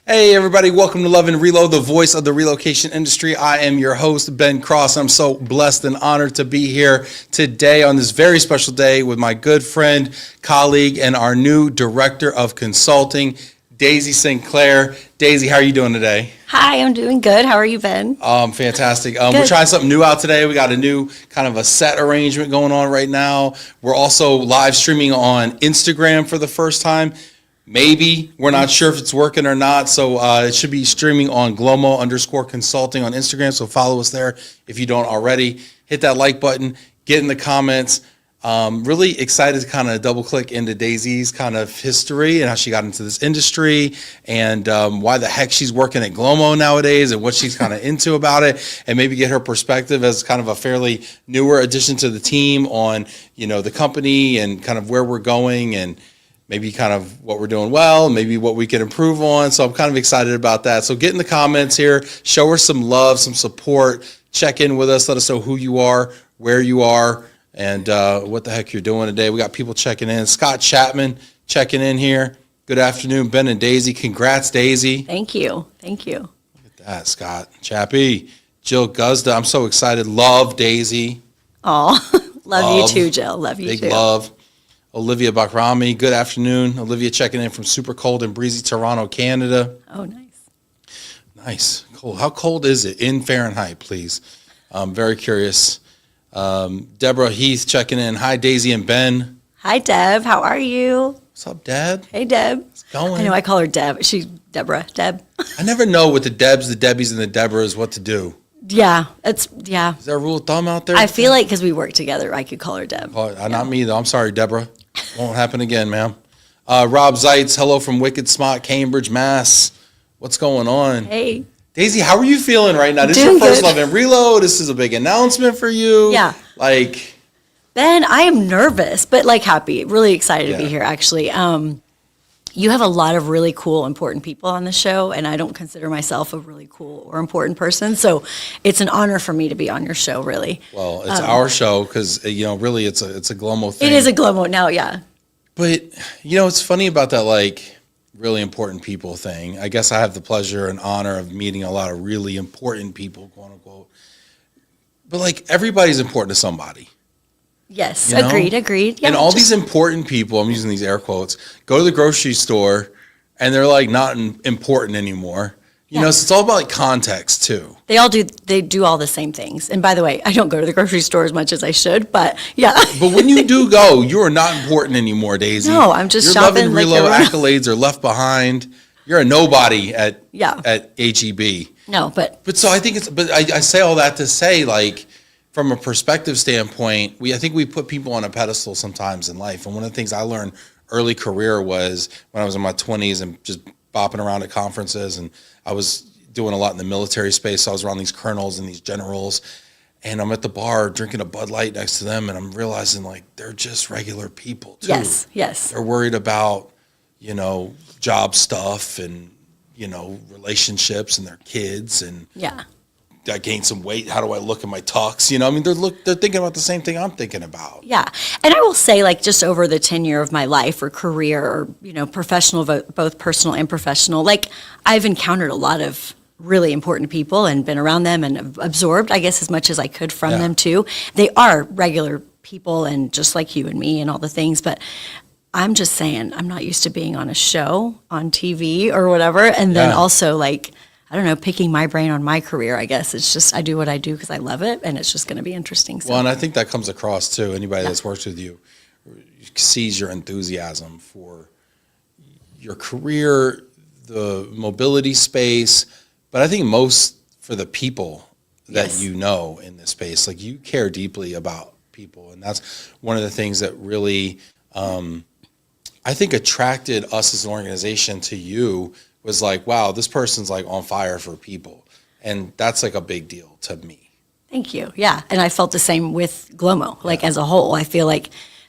Hey everybody, welcome to Love Relo, the voice of the relocation industry. I am your host, Ben Cross. I'm so blessed and honored to be here today on this very special day with my good friend, colleague, and our new director of consulting, Daisy Sinclair. Daisy, how are you doing today? Hi, I'm doing good. How are you, Ben? Fantastic. We're trying something new out today. We got a new kind of a set arrangement going on right now. We're also live streaming on Instagram for the first time. Maybe. We're not sure if it's working or not. So it should be streaming on GLOMO_consulting on Instagram. So follow us there if you don't already. Hit that like button. Get in the comments. Really excited to kind of double click into Daisy's kind of history and how she got into this industry and why the heck she's working at GLOMO nowadays and what she's kind of into about it, and maybe get her perspective as kind of a fairly newer addition to the team on, the company and kind of where we're going and maybe kind of what we're doing well, maybe what we can improve on. So I'm kind of excited about that. So get in the comments here, show her some love, some support, check in with us, let us know who you are, where you are, and what the heck you're doing today. We got people checking in. Scott Chapman checking in here. Good afternoon, Ben and Daisy. Congrats, Daisy. Thank you. Thank you. Look at that, Scott. Chappie. Jill Guzda. I'm so excited. Love, Daisy. Oh, love you too, Jill. Love you too. Big love. Olivia Bakrami. Good afternoon. Olivia checking in from super cold and breezy Toronto, Canada. Oh, nice. Nice. Cold. How cold is it in Fahrenheit, please? I'm very curious. Deborah Heath checking in. Hi, Daisy and Ben. Hi, Deb. How are you? What's up, Deb? Hey, Deb. How's it going? I know I call her Deb. She's Deborah. Deb. I never know with the Debs, the Debbies, and the Deborahs what to do. Yeah. Is there a rule of thumb out there? I feel like because we work together, I could call her Deb. Not me, though. I'm sorry, Deborah. Won't happen again, ma'am. Rob Zeitz, hello from Wicked Smart, Cambridge, Mass. What's going on? Hey. Daisy, how are you feeling right now? This is your first Love and Reload. This is a big announcement for you. Yeah. Ben, I am nervous, but happy, really excited to be here, actually. You have a lot of really cool, important people on the show, and I don't consider myself a really cool or important person. So it's an honor for me to be on your show, really. Well, it's our show because, really it's a GLOMO thing. It is a GLOMO now, yeah. But, it's funny about that, really important people thing. I guess I have the pleasure and honor of meeting a lot of really important people, quote unquote. But, everybody's important to somebody. Yes, agreed. Yeah, and all these important people, I'm using these air quotes, go to the grocery store and they're not important anymore. So it's all about context too. They do all the same things. And by the way, I don't go to the grocery store as much as I should, but yeah. But when you do go, you are not important anymore, Daisy. No, I'm just your shopping. Your Love and Reload accolades are left behind. You're a nobody at HEB. No, but so I think I say all that to say from a perspective standpoint, I think we put people on a pedestal sometimes in life. And one of the things I learned early career was when I was in my 20s and just bopping around at conferences, and I was doing a lot in the military space. So I was around these colonels and these generals, and I'm at the bar drinking a Bud Light next to them, and I'm realizing they're just regular people too. Yes. They're worried about, job stuff and, relationships and their kids and I gained some weight. How do I look in my tux? They're thinking about the same thing I'm thinking about. Yeah. And I will say just over the tenure of my life or career or, professional, both personal and professional, I've encountered a lot of really important people and been around them and absorbed, I guess, as much as I could from them too. They are regular people and just like you and me and all the things, but I'm just saying I'm not used to being on a show on TV or whatever. And then also I don't know, picking my brain on my career, I guess. It's just, I do what I do because I love it, and it's just going to be interesting. So. Well, and I think that comes across, too. Anybody that's worked with you sees your enthusiasm for your career, the mobility space, but I think most for the people that you know in this space. You care deeply about people, and that's one of the things that really, I think, attracted us as an organization to you was wow, this person's on fire for people. And that's a big deal to me. Thank you. Yeah. And I felt the same with GLOMO, as a whole. I feel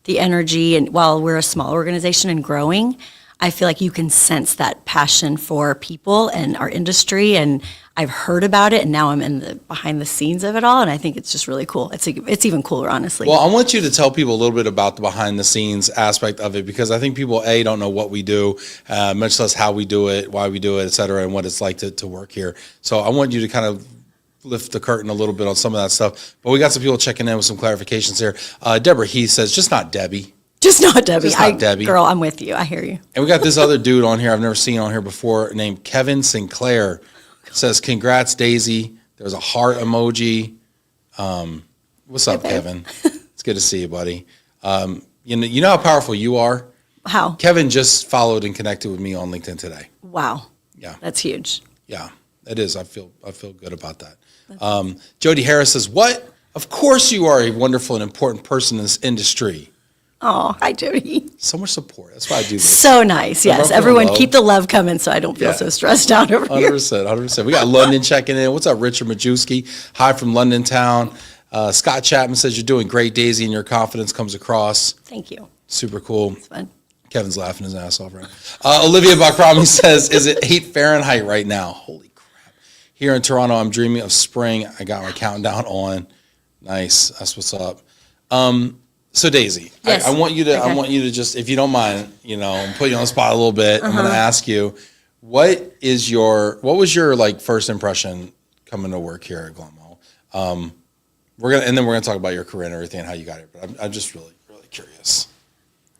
the energy, and while we're a small organization and growing, I feel like you can sense that passion for people and our industry, and I've heard about it, and now I'm in the behind the scenes of it all, and I think it's just really cool. It's even cooler, honestly. Well, I want you to tell people a little bit about the behind the scenes aspect of it, because I think people, don't know what we do, much less how we do it, why we do it, et cetera, and what it's like to work here. So I want you to kind of lift the curtain a little bit on some of that stuff. But we got some people checking in with some clarifications here. Deborah Heath says, just not Debbie. Just not Debbie. Just not Debbie. Girl, I'm with you. I hear you. And we got this other dude on here I've never seen on here before named Kevin Sinclair. Says, congrats, Daisy. There's a heart emoji. What's up, Kevin? It's good to see you, buddy. You know how powerful you are? How? Kevin just followed and connected with me on LinkedIn today. Wow. Yeah. That's huge. Yeah, it is. I feel good about that. Jody Harris says, what? Of course you are a wonderful and important person in this industry. Oh, hi, Jody. So much support. That's why I do this. So nice. Yes. Everyone keep the love coming so I don't feel so stressed out over here. 100%. We got London checking in. What's up, Richard Majewski? Hi from London town. Scott Chapman says, you're doing great, Daisy, and your confidence comes across. Thank you. Super cool. It's fun. Kevin's laughing his ass off right now. Olivia Bakrami says, is it 8 Fahrenheit right now? Holy crap. Here in Toronto, I'm dreaming of spring. I got my countdown on. Nice. That's what's up. So Daisy, yes. I want you to just, if you don't mind, put you on the spot a little bit. I'm going to ask you, what was your like first impression coming to work here at GLOMO? We're gonna talk about your career and everything and how you got here. But I'm just really, really curious.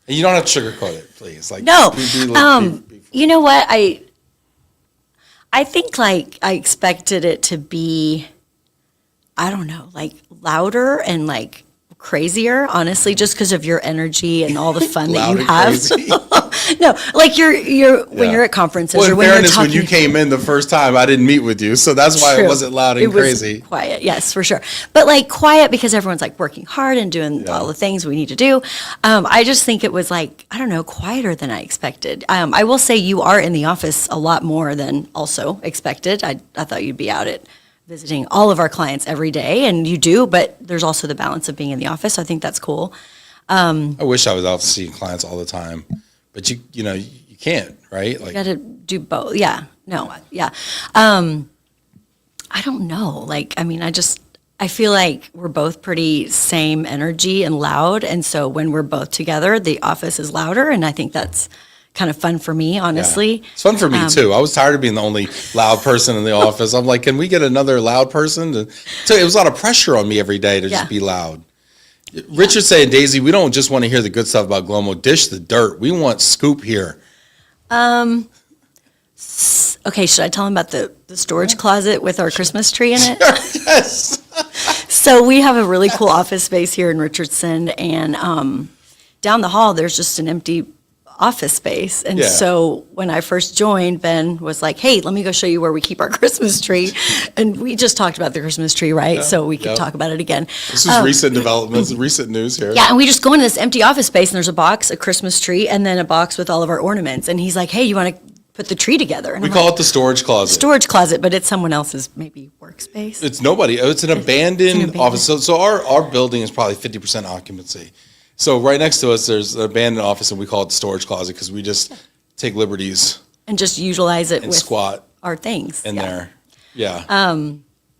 And you don't have to sugarcoat it, please. Like, no. You know what? I think like I expected it to be, I don't know, like louder and like crazier, honestly, just because of your energy and all the fun that you have. No, like when you're at conferences or when you're talking. When you came in the first time, I didn't meet with you, so that's why it wasn't loud and crazy. It was quiet, yes, for sure. But like quiet because everyone's like working hard and doing all the things we need to do. I just think it was like, I don't know, quieter than I expected. I will say you are in the office a lot more than also expected. I thought you'd be out at visiting all of our clients every day, and you do, but there's also the balance of being in the office. So I think that's cool. I wish I was out seeing clients all the time, but you can't, right? Like, you got to do both. Yeah. No. Yeah. I don't know. Like, I mean, I feel like we're both pretty same energy and loud, and so when we're both together, the office is louder, and I think that's kind of fun for me, honestly. Yeah. It's fun for me too. I was tired of being the only loud person in the office. I'm like, can we get another loud person? So it was a lot of pressure on me every day to just be loud. Richard saying, Daisy, we don't just want to hear the good stuff about GLOMO. Dish the dirt. We want scoop here. Okay, should I tell him about the storage closet with our Christmas tree in it? Yes. So we have a really cool office space here in Richardson, and down the hall, there's just an empty office space. And so when I first joined, Ben was like, hey, let me go show you where we keep our Christmas tree. And we just talked about the Christmas tree, right? Yeah, so we could talk about it again. This is recent developments, recent news here. Yeah, and we just go into this empty office space, and there's a box, a Christmas tree, and then a box with all of our ornaments. And he's like, hey, you want to put the tree together? And we call it the storage closet. Storage closet, but it's someone else's maybe workspace. It's nobody. It's an abandoned office. So our building is probably 50% occupancy. So right next to us, there's an abandoned office, and we call it the storage closet because we just take liberties and just utilize it and squat our things in there. Yeah.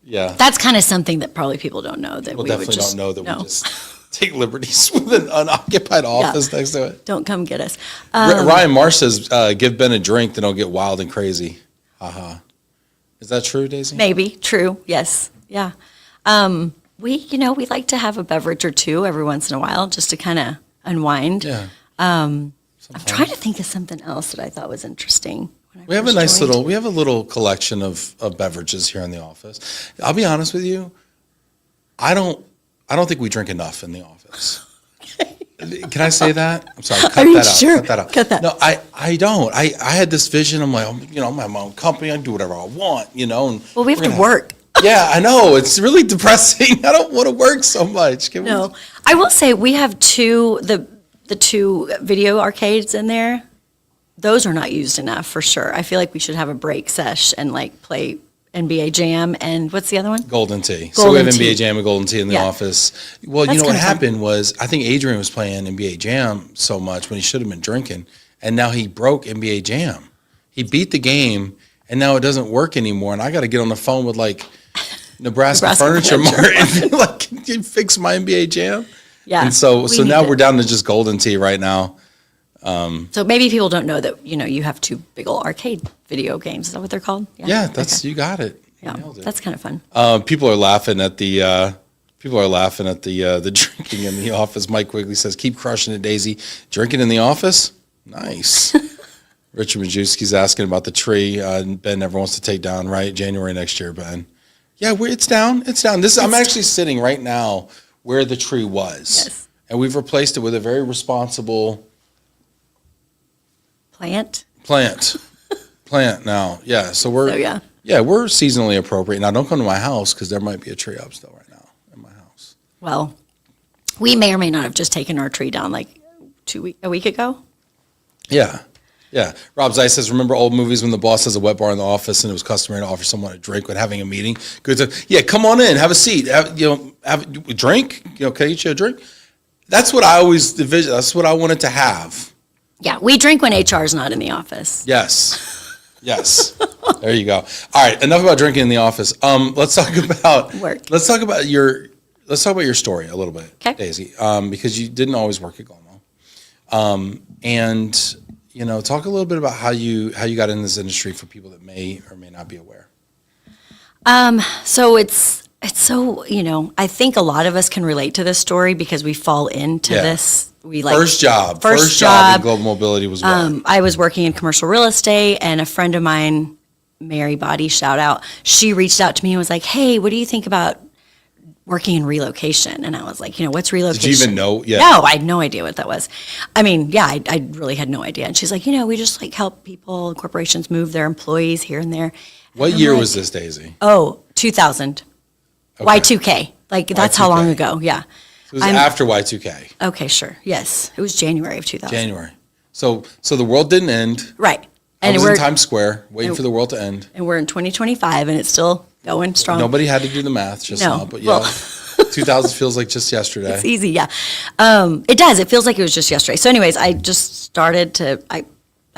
Yeah. That's kind of something that probably people don't know. That people we definitely would just, don't know that we just take liberties with an unoccupied office next to it. Don't come get us. Ryan Marsh says, give Ben a drink, then he'll get wild and crazy. Is that true, Daisy? Maybe. True. Yes. Yeah. We like to have a beverage or two every once in a while just to kind of unwind. Yeah. I'm trying to think of something else that I thought was interesting. We have a little collection of beverages here in the office. I'll be honest with you. I don't think we drink enough in the office. Can I say that? I'm sorry. Cut that out. Sure. Cut that out. Cut that. No, I don't. I had this vision. I'm like, I'm have my own company. I can do whatever I want, And well, we have to work. Yeah, I know. It's really depressing. I don't want to work so much. I will say we have the two video arcades in there. Those are not used enough for sure. I feel like we should have a break sesh and like play NBA Jam and what's the other one? Golden Tee. So we have NBA Jam and Golden Tee in the office. Well, what happened was I think Adrian was playing NBA Jam so much when he should have been drinking. and now he broke NBA Jam. He beat the game, and now it doesn't work anymore. And I got to get on the phone with like Nebraska Furniture Mart and like, can you fix my NBA Jam? Yeah. And so now we're down to just Golden Tee right now. So maybe people don't know that, you have 2 big old arcade video games. Is that what they're called? Yeah, that's you got it. Yeah, that's kind of fun. People are laughing at the the drinking in the office. Mike Quigley says, "Keep crushing it, Daisy. Drinking in the office, nice." Richard Majewski's asking about the tree. Ben never wants to take down, right? January next year, Ben. Yeah, it's down. It's down. I'm actually sitting right now where the tree was, Yes. and we've replaced it with a very responsible plant now. Yeah, so we're we're seasonally appropriate. Now, don't come to my house because there might be a tree up still right now in my house. Well, we may or may not have just taken our tree down like a week ago. Yeah. Yeah. Rob Zeiss says, remember old movies when the boss has a wet bar in the office and it was customary to offer someone a drink when having a meeting? Good to, yeah, come on in, have a seat, have a drink. Can I get you a drink? That's what I always envisioned. That's what I wanted to have. Yeah, we drink when HR is not in the office. Yes. Yes. There you go. All right. Enough about drinking in the office. Let's talk about work. Let's talk about your story a little bit, okay. Daisy. Because you didn't always work at GLOMO. And talk a little bit about how you got in this industry for people that may or may not be aware. So it's so, I think a lot of us can relate to this story because we fall into this. We like first job in global mobility was what? I was working in commercial real estate, and a friend of mine, Mary Body, shout out, she reached out to me and was like, "Hey, what do you think about working in relocation?" And I was like, what's relocation? Did you even know? Yeah. No, I had no idea what that was. I mean, yeah, I really had no idea. And she's like, we just like help people, corporations move their employees here and there. What year was this, Daisy? Oh, 2000. Okay. Y2K. Like, that's how long ago. Yeah. So it was after Y2K. Okay, sure. Yes. It was January of 2000. January. So the world didn't end. Right. And I was in Times Square waiting for the world to end. And we're in 2025 and it's still going strong. Nobody had to do the math just now, but yeah. 2000 feels like just yesterday. It's easy, yeah. It does. It feels like it was just yesterday. So anyways, I just started to, I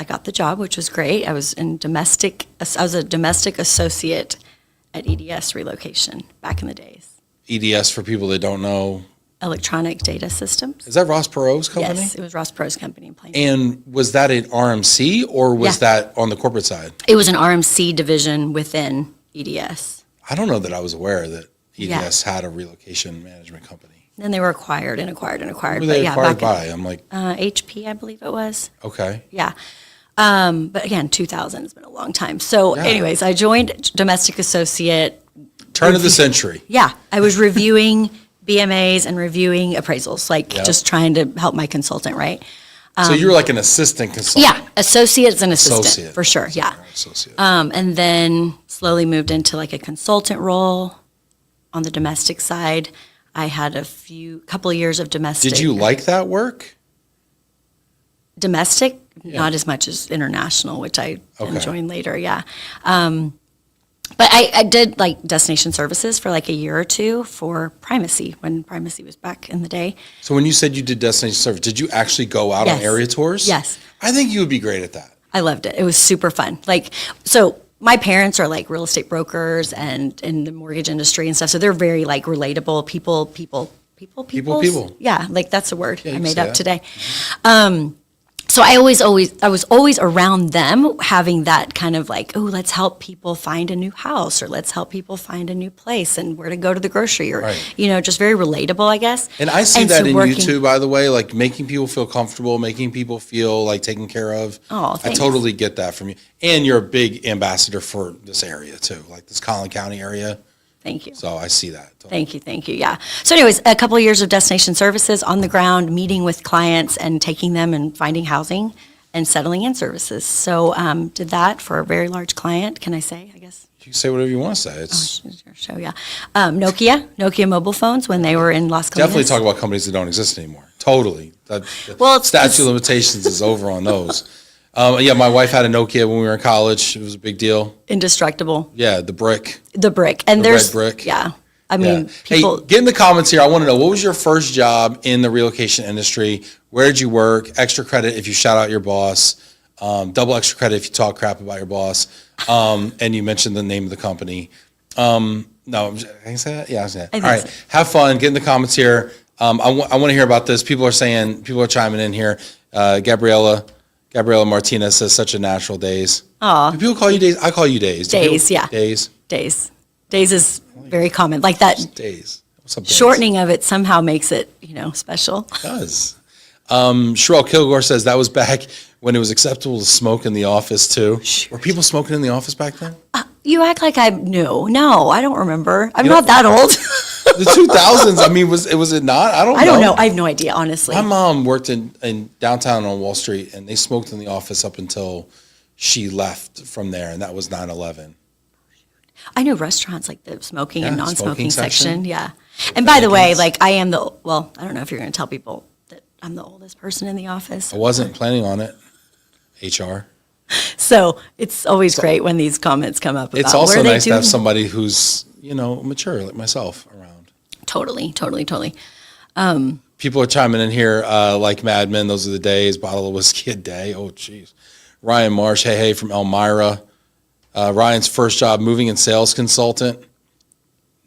got the job, which was great. I was a domestic associate at EDS Relocation back in the days. EDS, for people that don't know. Electronic Data Systems. Is that Ross Perot's company? Yes, it was Ross Perot's company in Plainview. And was that an RMC or was that on the corporate side? It was an RMC division within EDS. I don't know that I was aware that EDS had a relocation management company. Then they were acquired and acquired and acquired. Who were they acquired by? I'm like... HP, I believe it was. Okay. Yeah. But again, 2000 has been a long time. So anyways, I joined Domestic Associate. Turn of the century. Yeah. I was reviewing BMAs and reviewing appraisals, just trying to help my consultant, right? So you were like an assistant consultant. Yeah, associate is an assistant, for sure, yeah. Associate. And then slowly moved into like a consultant role on the domestic side. I had couple of years of domestic. Did you like that work? Domestic, not as much as international, which I joined later, yeah. But I did like destination services for like a year or two for Primacy, when Primacy was back in the day. So when you said you did destination service, did you actually go out on area tours? Yes. I think you would be great at that. I loved it. It was super fun. So my parents are like real estate brokers and in the mortgage industry and stuff. So they're very like relatable people. Yeah, like that's a word I made up today. So I was always around them having that kind of like, oh, let's help people find a new house or let's help people find a new place and where to go to the grocery or, just very relatable, I guess. And I see that in you too, by the way, like making people feel comfortable, making people feel like taken care of. Oh, thanks. I totally get that from you. And you're a big ambassador for this area too, like this Collin County area. Thank you. So I see that. Totally. Thank you. Yeah. So anyways, a couple of years of destination services on the ground, meeting with clients and taking them and finding housing and settling in services. So did that for a very large client, can I say, I guess? You can say whatever you want to say. It's show, yeah. Nokia mobile phones when they were in Las Colinas. Definitely talk about companies that don't exist anymore. Totally. Statute of limitations is over on those. My wife had a Nokia when we were in college. It was a big deal. Indestructible. Yeah, the brick. And the there's red brick. Yeah. I mean, people. Hey, get in the comments here. I want to know, what was your first job in the relocation industry? Where did you work? Extra credit if you shout out your boss. Double extra credit if you talk crap about your boss. And you mentioned the name of the company. No, can I say that? Yeah, I say that. All right. So. Have fun. Get in the comments here. I want to hear about this. People are chiming in here. Gabriella Martinez says, such a natural, Days. Aw. Do people call you Days? I call you Days. Days, yeah. Days. Days is very common. Like that. Days. What's up, Days? Shortening of it somehow makes it, special. It does. Sherelle Kilgore says that was back when it was acceptable to smoke in the office too. Were people smoking in the office back then? You act like I knew. No, I don't remember. I'm not that old. The 2000s. I mean, was it not? I don't know. I have no idea, honestly. My mom worked in downtown on Wall Street, and they smoked in the office up until she left from there, and that was 9/11. I know restaurants like the smoking and non-smoking section. Yeah. And by the way, like I am I don't know if you're going to tell people that I'm the oldest person in the office. I wasn't planning on it. HR. So it's always great when these comments come up about it's also where nice they to have somebody who's, mature like myself around. Totally. People are chiming in here like Mad Men. Those are the days. Bottle of whiskey a day. Oh, jeez. Ryan Marsh, hey, from Elmira. Ryan's first job, moving and sales consultant.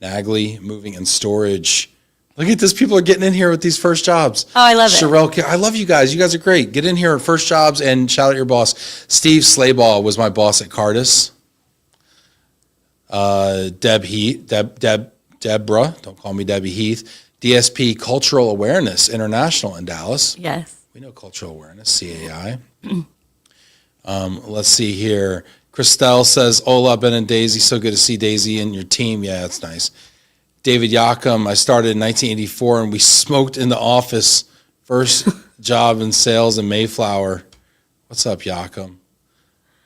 Nagley, moving and storage. Look at this. People are getting in here with these first jobs. Oh, I love it. Sherelle, I love you guys. You guys are great. Get in here at first jobs and shout out your boss. Steve Slayball was my boss at Cardis. Deborah, don't call me Debbie Heath. DSP Cultural Awareness International in Dallas. Yes. We know cultural awareness, CAI. Let's see here. Christelle says, hola, Ben and Daisy. So good to see Daisy and your team. Yeah, that's nice. David Yakum, I started in 1984 and we smoked in the office. First job in sales in Mayflower. What's up, Yakum?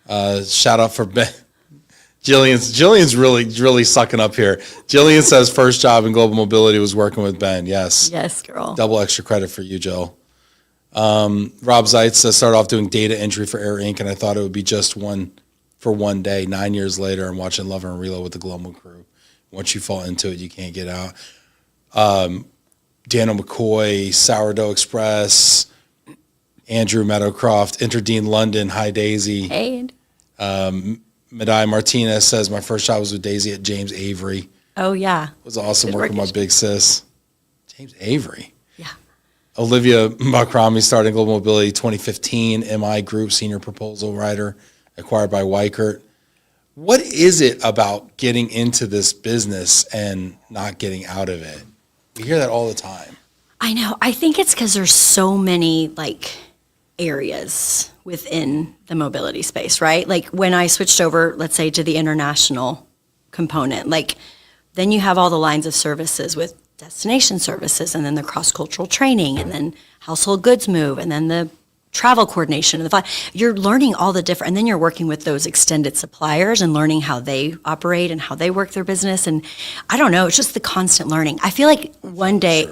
Shout out for Ben. Jillian's really sucking up here. Jillian says first job in global mobility was working with Ben. Yes. Yes, girl. Double extra credit for you, Jill. Rob Zeitz says started off doing data entry for Air Inc. and I thought it would be just one day. 9 years later, I'm watching Love Relo with the GLOMO crew. Once you fall into it, you can't get out. Daniel McCoy, Sourdough Express, Andrew Meadowcroft, Interdine London, hi Daisy. Hey. Madai Martinez says my first job was with Daisy at James Avery. Oh yeah. It was awesome working with my big sis. James Avery. Yeah. Olivia Makrami started Global Mobility 2015, MI Group Senior Proposal Writer, acquired by Weichert. What is it about getting into this business and not getting out of it? We hear that all the time. I know. I think it's because there's so many areas within the mobility space, right? Like when I switched over, let's say, to the international component, then you have all the lines of services with destination services and then the cross-cultural training and then household goods move and then the travel coordination and you're learning all the different, and then you're working with those extended suppliers and learning how they operate and how they work their business. And I don't know, it's just the constant learning. I feel like one day,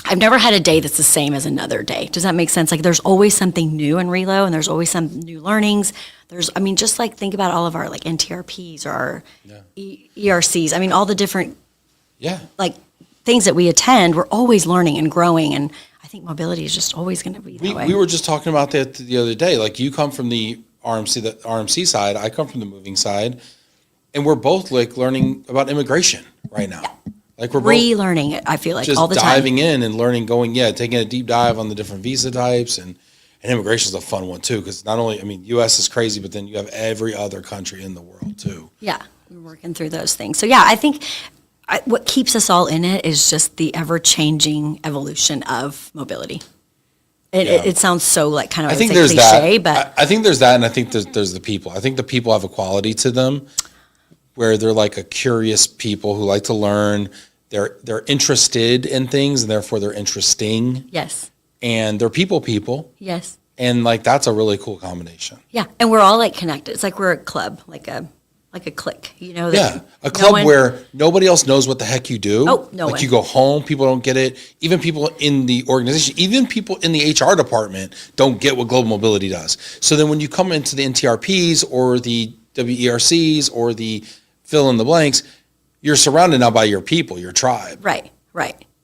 I've never had a day that's the same as another day. Does that make sense? There's always something new in Relo and there's always some new learnings. Just think about all of our NTRPs or our ERCs. All the different things that we attend, we're always learning and growing, and I think mobility is just always going to be that way. We were just talking about that the other day. You come from the RMC side, I come from the moving side, and we're both learning about immigration right now. We're both relearning it, I feel just all the time. Just diving in and learning, taking a deep dive on the different visa types, and immigration is a fun one too, because not only, U.S. is crazy, but then you have every other country in the world too. Yeah, we're working through those things. So yeah, I think what keeps us all in it is just the ever-changing evolution of mobility. It sounds so kind of I think say there's cliche, that. but I think there's that, and I think there's the people. I think the people have a quality to them where they're a curious people who like to learn. They're interested in things, and therefore they're interesting. Yes. And they're people. Yes. And that's a really cool combination. Yeah, and we're all connected. It's we're a club, like a clique, a club where nobody else knows what the heck you do. Oh, no one. You go home, people don't get it. Even people in the organization, even people in the HR department don't get what global mobility does. So then when you come into the NTRPs or the WERCs or the fill in the blanks, you're surrounded now by your people, your tribe. Right.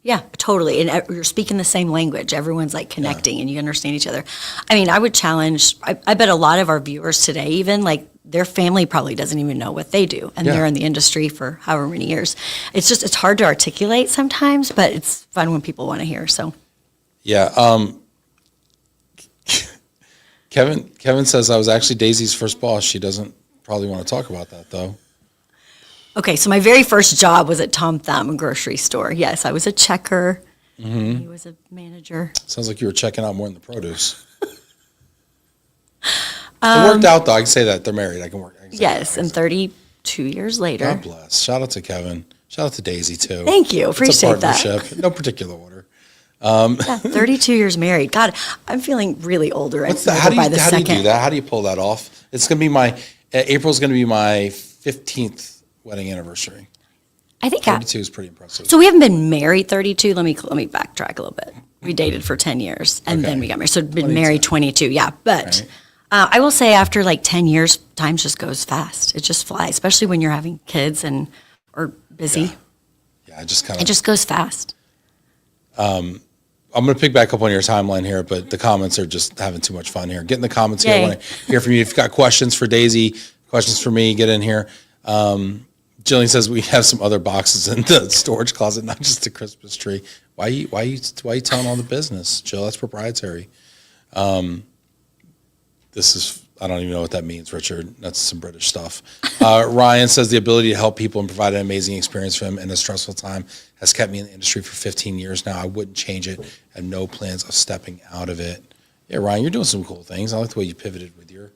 Yeah, totally. And you're speaking the same language. Everyone's like connecting and you understand each other. I mean, I would challenge, I bet a lot of our viewers today, even like their family probably doesn't even know what they do. And they're in the industry for however many years. It's hard to articulate sometimes, but it's fun when people want to hear. So, yeah. Kevin says I was actually Daisy's first boss. She doesn't probably want to talk about that though. Okay, so my very first job was at Tom Thumb grocery store. Yes, I was a checker. He was a manager. Sounds like you were checking out more than the produce. It worked out though. I can say that they're married. I can work. Yes, and 32 years later. God bless. Shout out to Kevin. Shout out to Daisy too. Thank you. Appreciate that. It's a partnership. No particular order. 32 years married. God, I'm feeling really older. How do you do that? How do you pull that off? It's going to be April's going to be my 15th wedding anniversary. I think 32 is pretty impressive. So we haven't been married 32. Let me backtrack a little bit. We dated for 10 years and then we got married. So been married 22. Yeah. But I will say after like 10 years, time just goes fast. It just flies, especially when you're having kids or busy. Yeah. It just goes fast. I'm going to pick back up on your timeline here, but the comments are just having too much fun here. Get in the comments here. I want to hear from you. If you've got questions for Daisy, questions for me, get in here. Jillian says we have some other boxes in the storage closet, not just the Christmas tree. Why you telling all the business, Jill? That's proprietary. This is, I don't even know what that means, Richard. That's some British stuff. Ryan says the ability to help people and provide an amazing experience for him in a stressful time has kept me in the industry for 15 years now. I wouldn't change it. I have no plans of stepping out of it. Yeah, Ryan, you're doing some cool things. I like the way you pivoted with your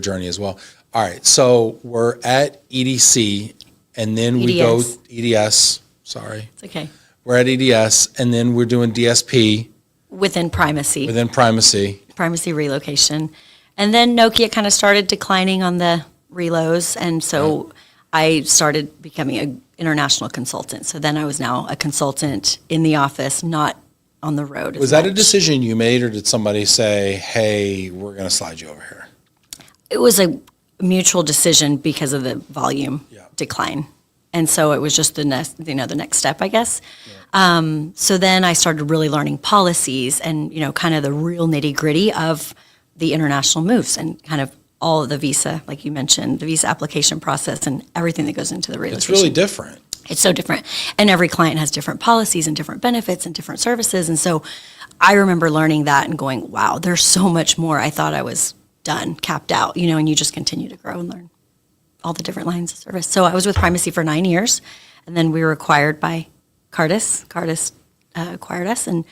journey as well. All right, so we're at EDC, and then we go EDS. Sorry, it's okay. We're at EDS, and then we're doing DSP within Primacy. Primacy relocation, and then Nokia kind of started declining on the relos, and so I started becoming an international consultant. So then I was now a consultant in the office, not on the road. Was that a decision you made, or did somebody say, "Hey, we're going to slide you over here"? It was a mutual decision because of the volume decline. And so it was just the next step, I guess. Yeah. So then I started really learning policies and, kind of the real nitty gritty of the international moves and kind of all of the visa, like you mentioned, the visa application process and everything that goes into the relocation. It's really different. It's so different. And every client has different policies and different benefits and different services. And so I remember learning that and going, wow, there's so much more. I thought I was done, capped out, and you just continue to grow and learn all the different lines of service. So I was with Primacy for 9 years, and then we were acquired by Cardis. Cardis acquired us, and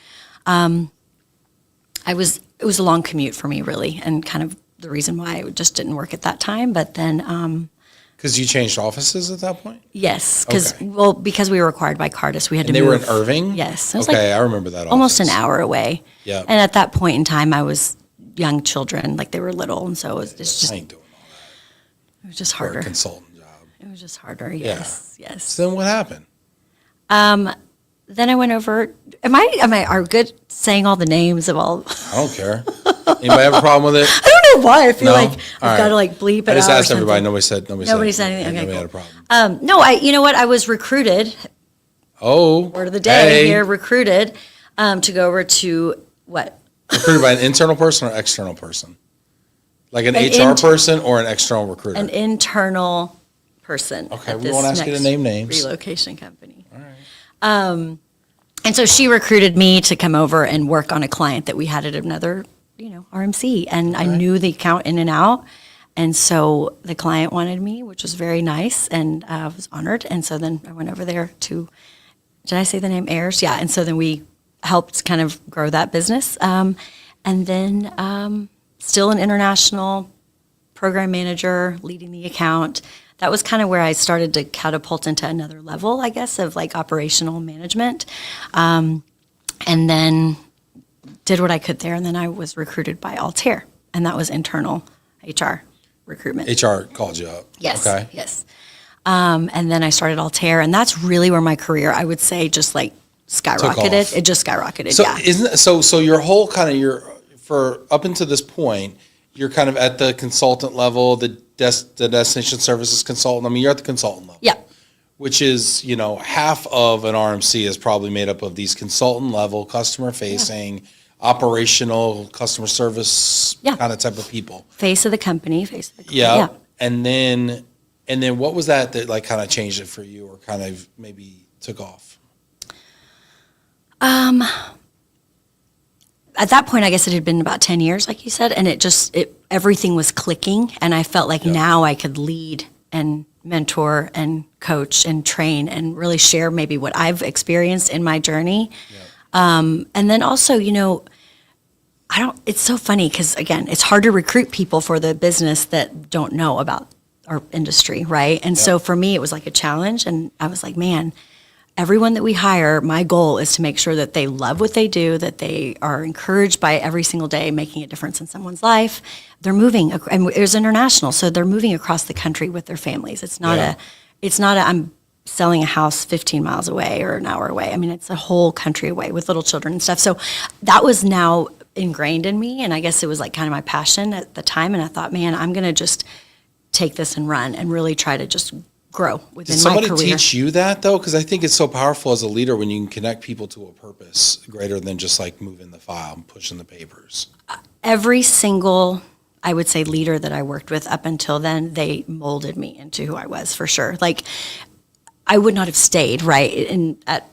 it was a long commute for me, really, and kind of the reason why it just didn't work at that time. But then because you changed offices at that point? Yes, because we were acquired by Cardis, we had to move. And they were in Irving? Yes. Okay, I remember that office. Almost an hour away. Yeah. And at that point in time, I was young children, like they were little, and so it's just. I ain't doing all that. It was just harder. For a consultant job. It was just harder. Yes. So then what happened? Then I went over. Am I good saying all the names of all? I don't care. Anybody have a problem with it? I don't know why. I feel like I've got to bleep it out. I just asked everybody. Nobody said anything. Okay, nobody cool. had a problem. No, you know what? I was recruited. Word of the day here. Recruited to go over to what? Recruited by an internal person or external person? Like an HR person or an external recruiter? An internal person. Okay, we won't ask you to name names. Relocation company. All right. And so she recruited me to come over and work on a client that we had at another, RMC. And I knew the account in and out. And so the client wanted me, which was very nice, and I was honored. And so then I went over there to, did I say the name Ayers? Yeah. And so then we helped kind of grow that business. And then still an international program manager, leading the account. That was kind of where I started to catapult into another level, I guess, of like operational management. And then did what I could there. And then I was recruited by Altair, and that was internal HR recruitment. HR called you up. Yes. Okay. Yes. And then I started Altair, and that's really where my career, I would say, just like skyrocketed. It just skyrocketed. So yeah. So your whole kind of for up until this point, you're kind of at the consultant level, the destination services consultant. I mean, you're at the consultant level. Yeah. which is, half of an RMC is probably made up of these consultant level, customer facing, operational, customer service kind of type of people. Face of the company, Yeah. And then what was that like kind of changed it for you or kind of maybe took off? At that point, I guess it had been about 10 years, like you said, and everything was clicking, and I felt like now I could lead and mentor and coach and train and really share maybe what I've experienced in my journey. And then also, it's so funny because, again, it's hard to recruit people for the business that don't know about our industry, right? And so for me, it was like a challenge, and I was like, man, everyone that we hire, my goal is to make sure that they love what they do, that they are encouraged by every single day making a difference in someone's life. They're moving, and it was international, so they're moving across the country with their families. It's not I'm selling a house 15 miles away or an hour away. I mean, it's a whole country away with little children and stuff. So that was now ingrained in me, and I guess it was like kind of my passion at the time. And I thought, man, I'm going to just take this and run and really try to just grow within my career. Did somebody teach you that though? Because I think it's so powerful as a leader when you can connect people to a purpose greater than just like moving the file and pushing the papers. Every single, I would say, leader that I worked with up until then, they molded me into who I was for sure. Like I would not have stayed at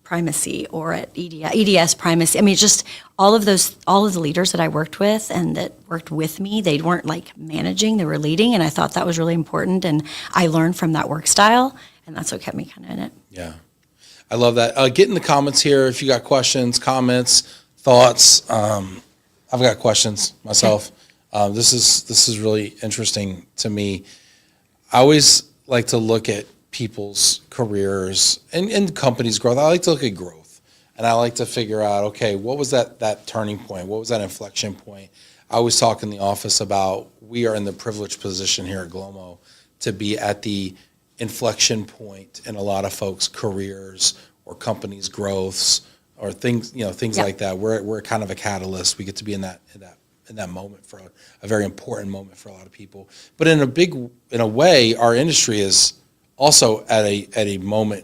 Primacy or at EDS Primacy. I mean, just all of the leaders that I worked with and that worked with me, they weren't like managing, they were leading. And I thought that was really important. And I learned from that work style, and that's what kept me kind of in it. Yeah. I love that. Get in the comments here if you got questions, comments, thoughts. I've got questions myself. This is really interesting to me. I always like to look at people's careers and companies' growth. I like to look at growth, and I like to figure out, okay, what was that turning point? What was that inflection point? I always talk in the office about we are in the privileged position here at GLOMO to be at the inflection point in a lot of folks' careers or companies' growths or things like that. We're kind of a catalyst. We get to be in that moment for a very important moment for a lot of people. But in a way, our industry is also at a moment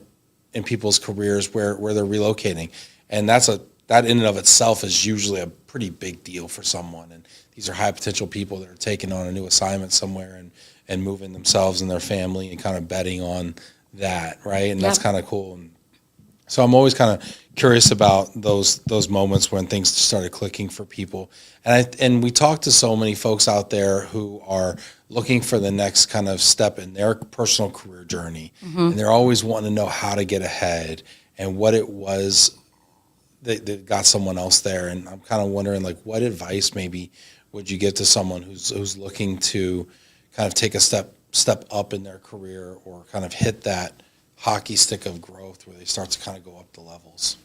in people's careers where they're relocating, and that in and of itself is usually a pretty big deal for someone. And these are high potential people that are taking on a new assignment somewhere and moving themselves and their family and kind of betting on that, right? And that's kind of cool. And so I'm always kind of curious about those moments when things started clicking for people. And we talk to so many folks out there who are looking for the next kind of step in their personal career journey. Mm-hmm. And they're always wanting to know how to get ahead and what it was that got someone else there. And I'm kind of wondering, like, what advice maybe would you give to someone who's looking to kind of take a step up in their career or kind of hit that hockey stick of growth where they start to kind of go up the levels?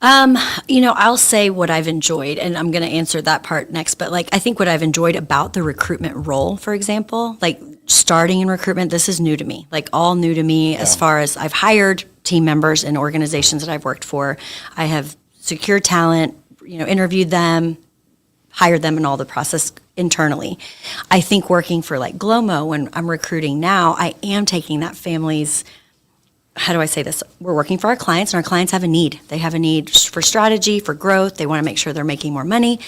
I'll say what I've enjoyed, and I'm going to answer that part next, but I think what I've enjoyed about the recruitment role, for example, starting in recruitment, this is new to me, all new to me as far as I've hired team members in organizations that I've worked for. I have secured talent, interviewed them, hired them in all the process internally. I think working for GLOMO, when I'm recruiting now, I am taking that family's, how do I say this? We're working for our clients, and our clients have a need. They have a need for strategy, for growth. They want to make sure they're making more money,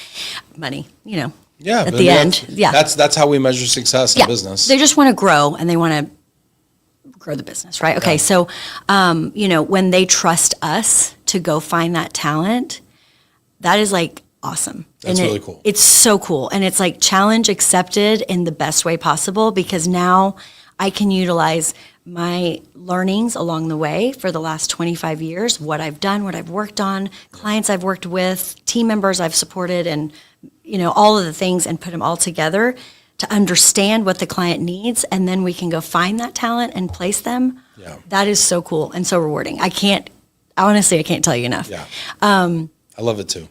at the end. Yeah. That's how we measure success in business. They just want to grow, and they want to grow the business, right? Okay, so, when they trust us to go find that talent, that is awesome. That's really cool. It's so cool. And it's challenge accepted in the best way possible, because now I can utilize my learnings along the way for the last 25 years, what I've done, what I've worked on, clients I've worked with, team members I've supported, and all of the things, and put them all together to understand what the client needs, and then we can go find that talent and place them. Yeah. That is so cool and so rewarding. I can't tell you enough. Yeah. I love it too.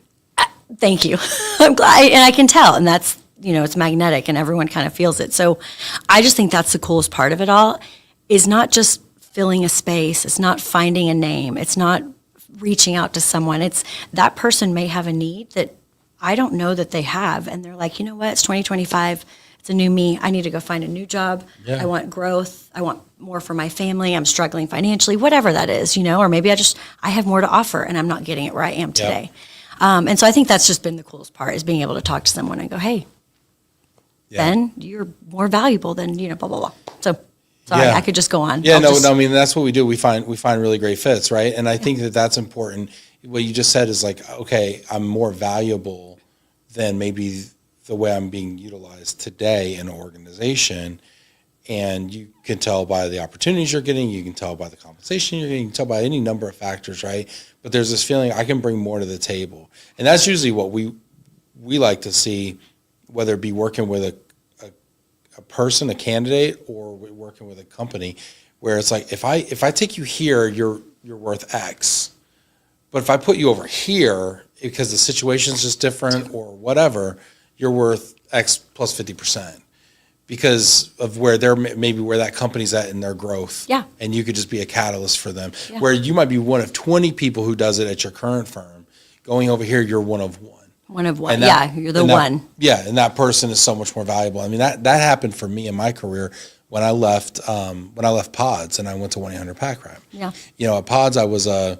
Thank you. I'm glad, and I can tell, and that's, it's magnetic, and everyone kind of feels it. So I just think that's the coolest part of it all, is not just filling a space. It's not finding a name. It's not reaching out to someone. It's that person may have a need that I don't know that they have, and they're like, you know what? It's 2025. It's a new me. I need to go find a new job. Yeah. I want growth. I want more for my family. I'm struggling financially, whatever that is, or maybe I have more to offer and I'm not getting it where I am today. And so I think that's just been the coolest part, is being able to talk to someone and go, hey, Ben, you're more valuable than, blah, blah, blah. So sorry, I could just go on. Yeah, no, I mean, that's what we do. We find really great fits, right? And I think that that's important. What you just said is like, okay, I'm more valuable than maybe the way I'm being utilized today in an organization. And you can tell by the opportunities you're getting, you can tell by the compensation you're getting, you can tell by any number of factors, right? But there's this feeling I can bring more to the table. And that's usually what we like to see, whether it be working with a person, a candidate, or working with a company, where it's like, if I take you here, you're worth X. But if I put you over here, because the situation's just different or whatever, you're worth X plus 50%. Because of where where that company's at in their growth. Yeah. And you could just be a catalyst for them. Yeah. Where you might be one of 20 people who does it at your current firm. Going over here, you're one of one. One of one. You're the one. Yeah, and that person is so much more valuable. I mean, that happened for me in my career when I left Pods and I went to 1-800 Pack Rat. Yeah. At Pods I was a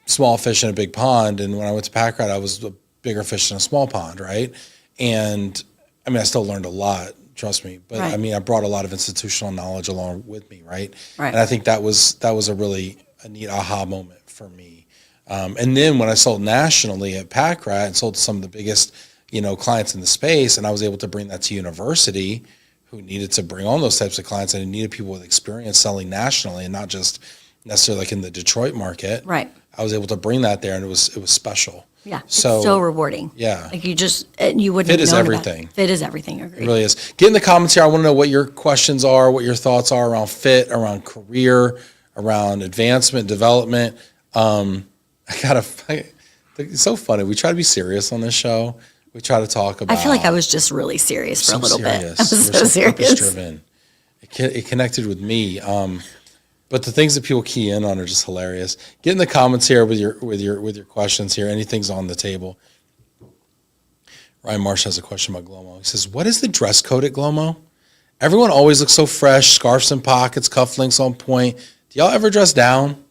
small fish in a big pond, and when I went to Pack Rat I was a bigger fish in a small pond, right? And I mean, I still learned a lot. Trust me. But right. I mean, I brought a lot of institutional knowledge along with me, right? And I think that was a neat aha moment for me. And then when I sold nationally at Pack Rat and sold to some of the biggest, clients in the space, and I was able to bring that to university who needed to bring on those types of clients and needed people with experience selling nationally and not just necessarily like in the Detroit market. Right. I was able to bring that there, and it was special. Yeah, so, it's so rewarding. Yeah. Like you wouldn't Fit have is known everything. Fit is everything. Agreed. It really is. Get in the comments here. I want to know what your questions are, what your thoughts are around fit, around career, around advancement, development. It's so funny. We try to be serious on this show. We try to talk about. I feel like I was just really serious for a little bit. I was so serious. Purpose-driven. It connected with me. But the things that people key in on are just hilarious. Get in the comments here with your questions here. Anything's on the table. Ryan Marsh has a question about GLOMO. He says, "What is the dress code at GLOMO? Everyone always looks so fresh, scarves and pockets, cufflinks on point. Do y'all ever dress down?"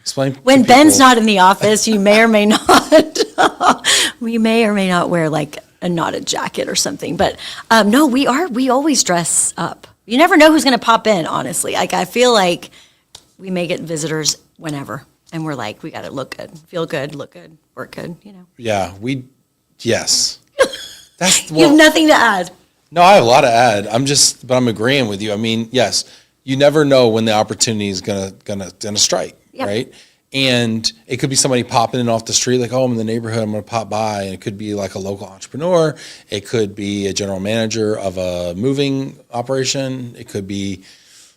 Explain. When Ben's not in the office, you may or may not. We may or may not wear like a knotted jacket or something. But no, we always dress up. You never know who's going to pop in, honestly. Like, I feel like we may get visitors whenever, and we're like, we got to look good, feel good, look good, work good, Yeah, yes. You have nothing to add. No, I have a lot to add. But I'm agreeing with you. I mean, yes, you never know when the opportunity is gonna strike, right? And it could be somebody popping in off the street, like, oh, I'm in the neighborhood, I'm going to pop by. And it could be like a local entrepreneur. It could be a general manager of a moving operation. It could be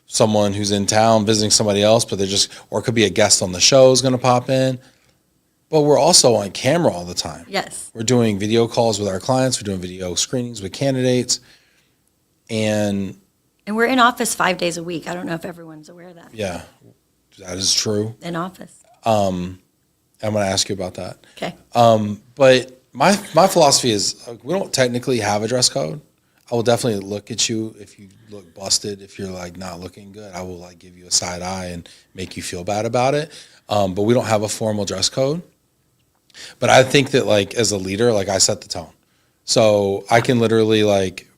someone who's in town visiting somebody else, but or it could be a guest on the show is going to pop in. But we're also on camera all the time. Yes. We're doing video calls with our clients. We're doing video screenings with candidates. And we're in office 5 days a week. I don't know if everyone's aware of that. Yeah, that is true. In office. I'm going to ask you about that. Okay. But my philosophy is we don't technically have a dress code. I will definitely look at you if you look busted. If you're like not looking good, I will like give you a side eye and make you feel bad about it. But we don't have a formal dress code. But I think that like as a leader, like I set the tone. So I can literally like,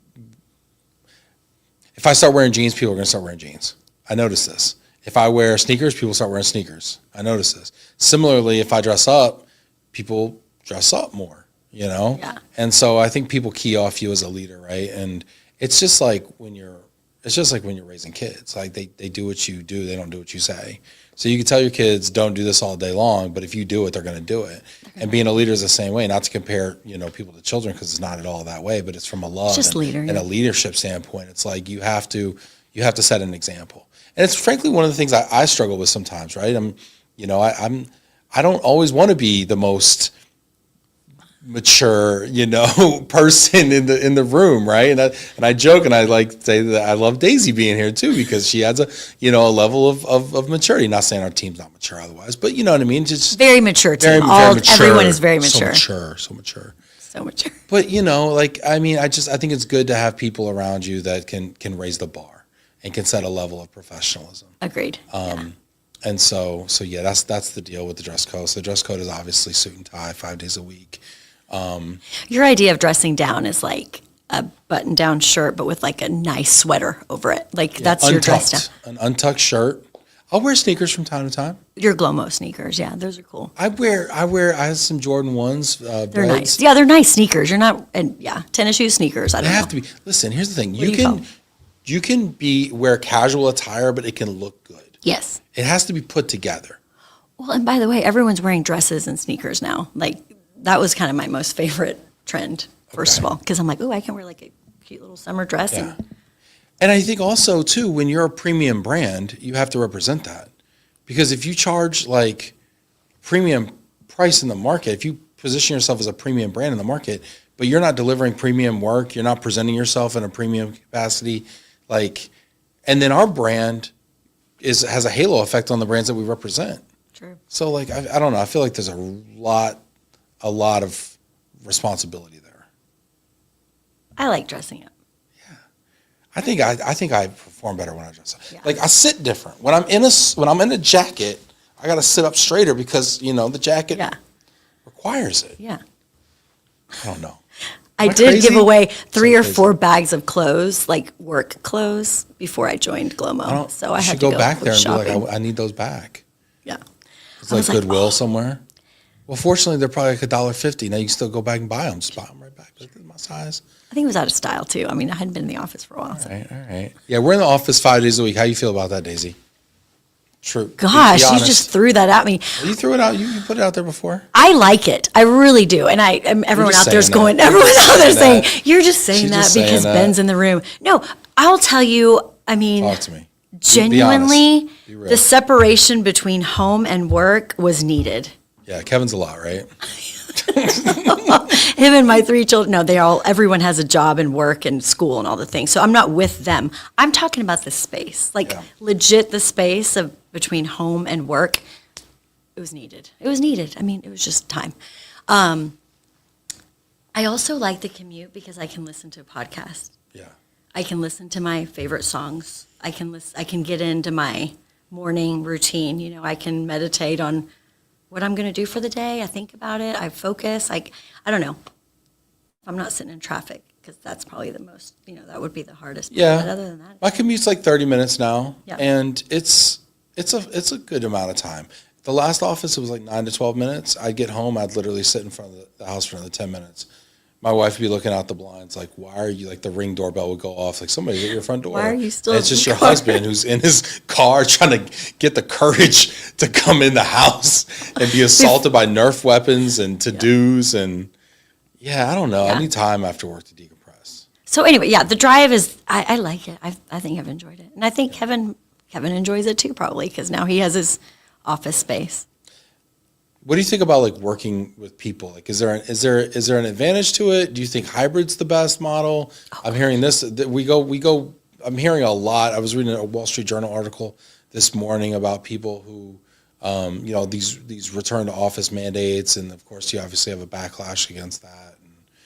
if I start wearing jeans, people are going to start wearing jeans. I notice this. If I wear sneakers, people start wearing sneakers. I notice this. Similarly, if I dress up, people dress up more, Yeah. And so I think people key off you as a leader, right? And it's just like when you're raising kids. Like they do what you do, they don't do what you say. So you can tell your kids, don't do this all day long, but if you do it, they're going to do it. Okay. And being a leader is the same way. Not to compare, people to children, because it's not at all that way, but it's from a love and a leadership standpoint. It's like you have to set an example. And it's frankly one of the things I struggle with sometimes, right? I don't always want to be the most mature, person in the room, right? And I joke and I like say that I love Daisy being here too, because she has a level of maturity. Not saying our team's not mature otherwise, but you know what I mean? Just very mature team. Very mature. Everyone is very mature. So mature. so mature. But you know, like, I mean, I think it's good to have people around you that can raise the bar and can set a level of professionalism. Agreed. And so yeah, that's the deal with the dress code. So the dress code is obviously suit and tie 5 days a week. Your idea of dressing down is like a button-down shirt, but with like a nice sweater over it. Like that's your dress down. An untucked shirt. I'll wear sneakers from time to time. Your GLOMO sneakers, yeah, those are cool. I have some Jordan 1s. They're nice. Yeah, they're nice sneakers. You're not, and yeah, tennis shoes, sneakers. I don't know. They have to be. Listen, here's the thing. You can wear casual attire, but it can look good. Yes. It has to be put together. Well, and by the way, everyone's wearing dresses and sneakers now. Like that was kind of my most favorite trend, first of all, because I'm like, oh, I can wear like a cute little summer dress. Yeah. And I think also, too, when you're a premium brand, you have to represent that. Because if you charge, like, premium price in the market, if you position yourself as a premium brand in the market, but you're not delivering premium work, you're not presenting yourself in a premium capacity, like, and then our brand has a halo effect on the brands that we represent. True. So, like, I don't know. I feel like there's a lot of responsibility there. I like dressing up. I think I perform better when I dress up. Yeah. Like I sit different. When I'm in a jacket, I got to sit up straighter because, you know, the jacket requires it. Yeah. I don't know. I did give away 3 or 4 bags of clothes, like work clothes, before I joined GLOMO. So I had to go back there and shopping. be like, I need those back. Yeah. It's like Goodwill somewhere. Well, fortunately, they're probably like $1.50. Now you can still go back and buy them. Just buy them right back. Like, this is my size. I think it was out of style too. I mean, I hadn't been in the office for a while. All right. Yeah, we're in the office 5 days a week. How you feel about that, Daisy? True. Gosh, you just threw that at me. Well, you threw it out. You put it out there before. I like it. I really do. And everyone out there's going, everyone's out there saying, you're just saying that because Ben's in the room. No, I'll tell you, I mean, talk to me. Genuinely, Be real. the separation between home and work was needed. Yeah, Kevin's a lot, right? Him and my 3 children, no, everyone has a job and work and school and all the things. So I'm not with them. I'm talking about the space, legit the space of between home and work. It was needed. I mean, it was just time. I also like the commute because I can listen to a podcast. Yeah. I can listen to my favorite songs. I can get into my morning routine. You know, I can meditate on what I'm going to do for the day. I think about it. I focus. I don't know. I'm not sitting in traffic because that's probably the most, that would be the hardest part. Yeah. But other than that, my commute's like 30 minutes now. Yeah. And it's a good amount of time. The last office, it was like 9 to 12 minutes. I'd get home. I'd literally sit in front of the house for another 10 minutes. My wife would be looking out the blinds like, why are you, like the ring doorbell would go off, like somebody's at your front door. Why are you still And it's just your husband who's in his car trying to get the courage to come in the house and be assaulted by Nerf weapons and to-dos. And I don't know. I need time after work to decompress. So anyway, the drive is, I like it. I think I've enjoyed it. And I think Kevin enjoys it too, probably, because now he has his office space. What do you think about like working with people? Like, is there an advantage to it? Do you think hybrid's the best model? I'm hearing this. We go. I'm hearing a lot. I was reading a Wall Street Journal article this morning about people who, these return to office mandates, and of course, you obviously have a backlash against that.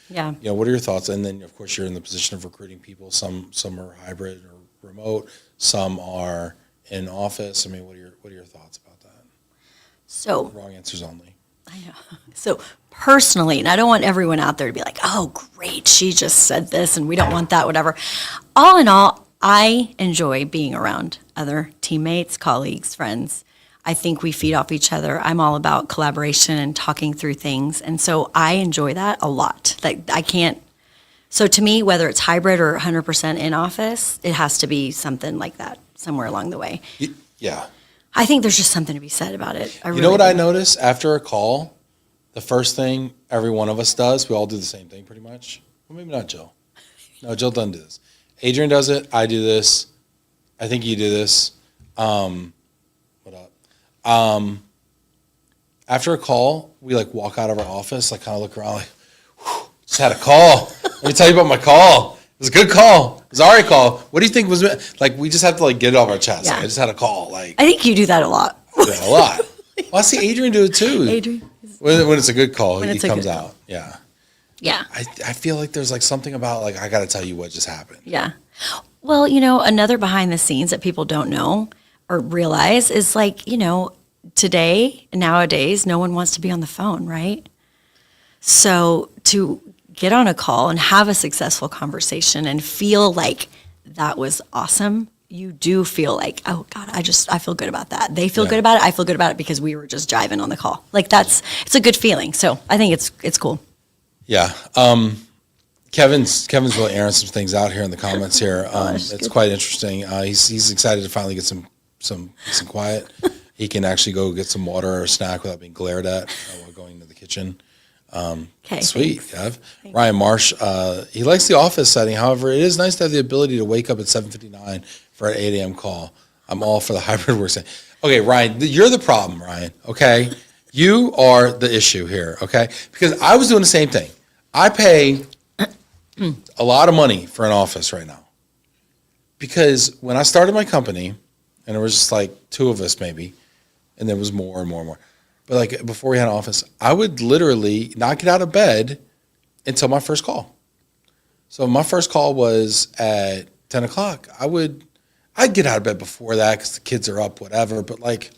And, what are your thoughts? And then, of course, you're in the position of recruiting people. Some are hybrid or remote. Some are in office. I mean, what are your thoughts about that? So wrong answers only. I know. So personally, and I don't want everyone out there to be like, oh, great, she just said this and we don't want that, whatever. All in all, I enjoy being around other teammates, colleagues, friends. I think we feed off each other. I'm all about collaboration and talking through things. And so I enjoy that a lot. So to me, whether it's hybrid or 100% in office, it has to be something like that somewhere along the way. Yeah. I think there's just something to be said about it. You know what I notice after a call? The first thing every one of us does, we all do the same thing pretty much. Well, maybe not Jill. No, Jill doesn't do this. Adrian does it. I do this. I think you do this. What up? After a call, we like walk out of our office, like kind of look around like, whew, just had a call. Let me tell you about my call. It was a good call. It was already a call. What do you think was, like, we just have to like get it off our chest. Yeah. Like, I just had a call. Like, I think you do that a lot. Yeah, a lot. Well, I see Adrian do it too. Adrian. When it's a good call, When he it's a comes good out. Yeah. Yeah. I feel like there's like something about like, I got to tell you what just happened. Yeah. Well, another behind the scenes that people don't know or realize is like, nowadays, no one wants to be on the phone, right? So to get on a call and have a successful conversation and feel like that was awesome, you do feel like, oh God, I feel good about that. They feel good about it. I feel good about it because we were just jiving on the call. Like it's a good feeling. So I think it's cool. Yeah. Kevin's really airing some things out here in the comments here. It's quite interesting. He's excited to finally get some quiet. He can actually go get some water or a snack without being glared at while going to the kitchen. Okay. Sweet, Kev. Ryan Marsh, he likes the office setting. However, it is nice to have the ability to wake up at 7:59 for an 8 a.m. call. I'm all for the hybrid work setting. Okay, Ryan, you're the problem, Ryan, okay? You are the issue here, okay? Because I was doing the same thing. I pay a lot of money for an office right now. Because when I started my company, and there was just like two of us maybe, and there was more and more and more. But like before we had an office, I would literally not get out of bed until my first call. So my first call was at 10 o'clock. I'd get out of bed before that because the kids are up, whatever. But like,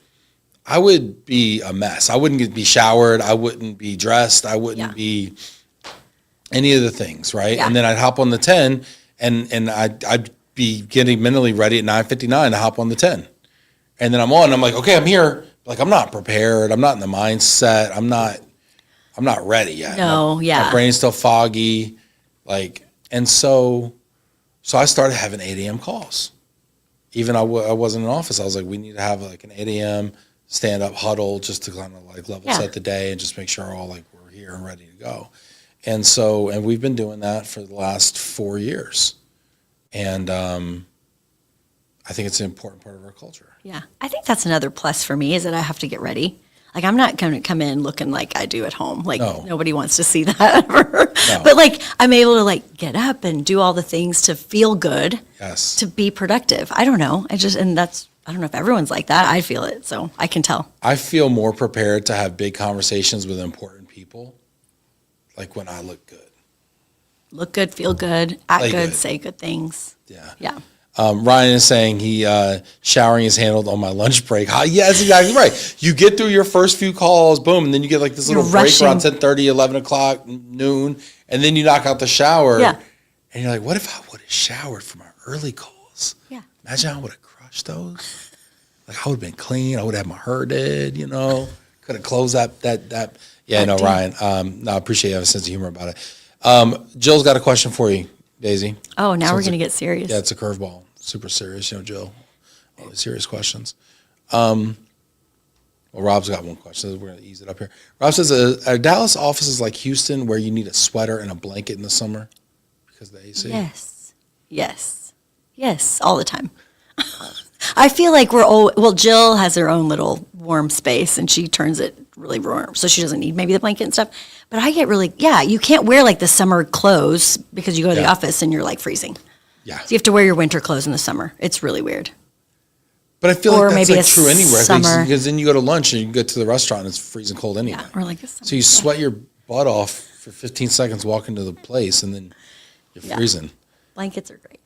I would be a mess. I wouldn't be showered. I wouldn't be dressed. I wouldn't be any of the things, right? Yeah. And then I'd hop on the 10 and I'd be getting mentally ready at 9:59 to hop on the 10. And then I'm on, and I'm like, okay, I'm here. Like, I'm not prepared. I'm not in the mindset. I'm not ready yet. No, My brain's still foggy. Like, and so I started having 8 a.m. calls. Even I wasn't in office. I was like, we need to have like an 8 a.m. stand-up huddle just to kind of like level set the day and just make sure all like we're here and ready to go. And so, and we've been doing that for the last 4 years. And I think it's an important part of our culture. Yeah. I think that's another plus for me is that I have to get ready. Like, I'm not going to come in looking like I do at home. Like, nobody wants to see that ever. No. But, like, I'm able to, like, get up and do all the things to feel good. Yes. To be productive. I don't know. I don't know if everyone's like that. I feel it, so I can tell. I feel more prepared to have big conversations with important people, like when I look good. Look good, feel good, act good, say good things. Yeah. Yeah. Ryan is saying showering is handled on my lunch break. Yeah, that's exactly right. You get through your first few calls, boom, and then you get like this little break around 10:30, 11 o'clock, noon, and then you knock out the shower. Yeah. And you're like, what if I would have showered for my early calls? Yeah. Imagine I would have crushed those. Like, I would have been clean. I would have had my hair did, Could have closed that. Yeah, no, Ryan. I appreciate you having a sense of humor about it. Jill's got a question for you, Daisy. Oh, now we're going to get serious. Yeah, it's a curveball. Super serious, Jill. All the serious questions. Well, Rob's got one question. We're going to ease it up here. Rob says, are Dallas offices like Houston where you need a sweater and a blanket in the summer because of the AC? Yes, all the time. I feel like Jill has her own little warm space and she turns it really warm, so she doesn't need maybe the blanket and stuff. But I get you can't wear like the summer clothes because you go to the office and you're like freezing. Yeah. So you have to wear your winter clothes in the summer. It's really weird. But I feel like that's like true anywhere because then you go to lunch and you get to the restaurant and it's freezing cold anyway. Yeah, or like this summer. So you sweat your butt off for 15 seconds walking to the place and then you're freezing. Blankets are great.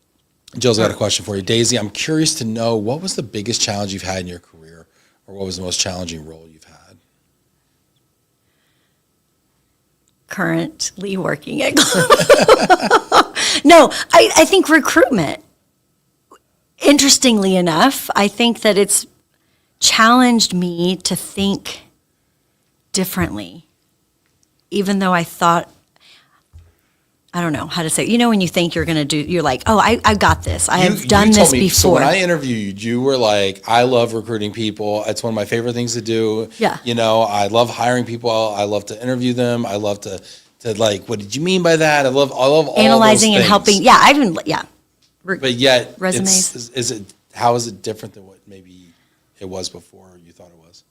Jill's got a question for you. Daisy, I'm curious to know what was the biggest challenge you've had in your career or what was the most challenging role you've had? Currently working at GLOMO. No, I think recruitment. Interestingly enough, I think that it's challenged me to think differently, even though I thought, I don't know how to say it. When you think you're going to do, you're like, oh, I got this. I have done this before. So when I interviewed you, you were like, I love recruiting people. It's one of my favorite things to do. Yeah. I love hiring people. I love to interview them. I love to like, what did you mean by that? I love all analyzing those and helping. Yeah, I didn't. Yeah. But yet, resumes. How is it different than what maybe it was before you thought it was?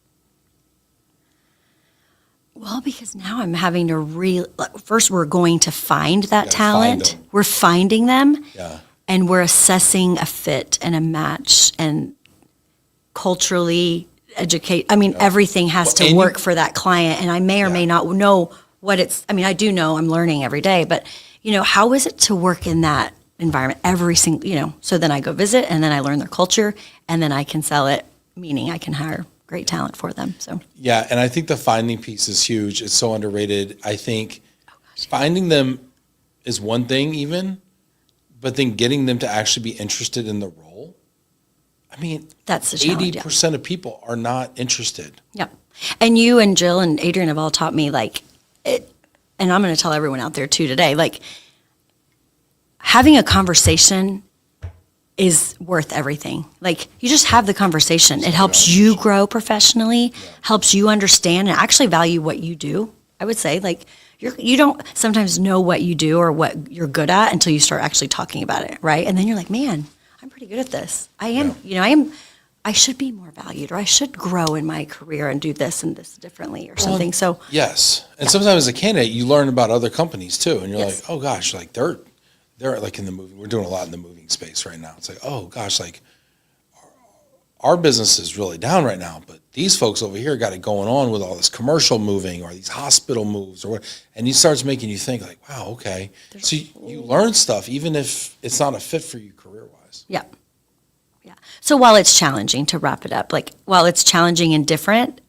Well, because now I'm having to first we're going to find that talent. We're finding them. Yeah. And we're assessing a fit and a match and culturally educate. I mean, everything has to work for that client. And I may or may not know what it's, I mean, I do know I'm learning every day, but, how is it to work in that environment every single, so then I go visit and then I learn their culture and then I can sell it, meaning I can hire great talent for them. So, Yeah. And I think the finding piece is huge. It's so underrated. I think finding them is one thing even, but then getting them to actually be interested in the role. I mean, that's the challenge. 80% of people are not interested. Yep. And you and Jill and Adrian have all taught me and I'm going to tell everyone out there too today, having a conversation is worth everything. You just have the conversation. It helps you grow professionally, helps you understand and actually value what you do. I would say you don't sometimes know what you do or what you're good at until you start actually talking about it, right? And then you're like, man, I'm pretty good at this. I am, I should be more valued, or I should grow in my career and do this and this differently or something. So yes. And sometimes as a candidate, you learn about other companies too. And you're like, oh gosh, they're in the moving, we're doing a lot in the moving space right now. It's like, oh gosh, our business is really down right now, but these folks over here got it going on with all this commercial moving or these hospital moves or what. And it starts making you think wow, okay. So you learn stuff, even if it's not a fit for you career-wise. Yeah. Yeah. So while it's challenging, to wrap it up, while it's challenging and different,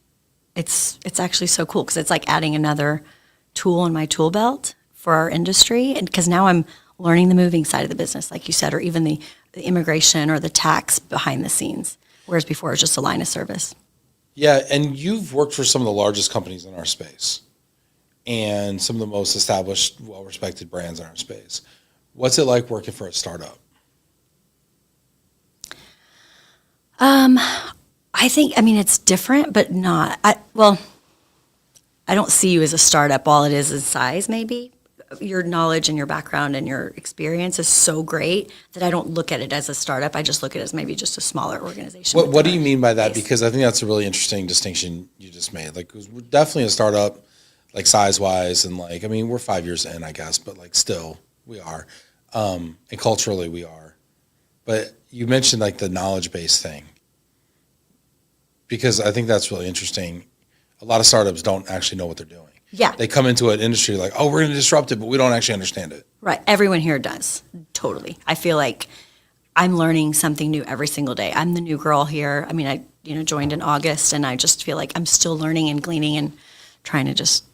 it's actually so cool because it's like adding another tool in my tool belt for our industry. And because now I'm learning the moving side of the business, like you said, or even the immigration or the tax behind the scenes, whereas before it was just a line of service. Yeah, and you've worked for some of the largest companies in our space and some of the most established, well-respected brands in our space. What's it like working for a startup? I think, it's different, but not. I don't see you as a startup. All it is size, maybe. Your knowledge and your background and your experience is so great that I don't look at it as a startup. I just look at it as maybe just a smaller organization. What do you mean by that? Because I think that's a really interesting distinction you just made. 'Cause we're definitely a startup, size-wise, and we're 5 years in, I guess, but still we are, and culturally we are. But you mentioned the knowledge-based thing, because I think that's really interesting. A lot of startups don't actually know what they're doing. Yeah. They come into an industry oh, we're going to disrupt it, but we don't actually understand it. Right. Everyone here does. Totally. I feel like I'm learning something new every single day. I'm the new girl here. I joined in August, and I just feel like I'm still learning and gleaning and trying to just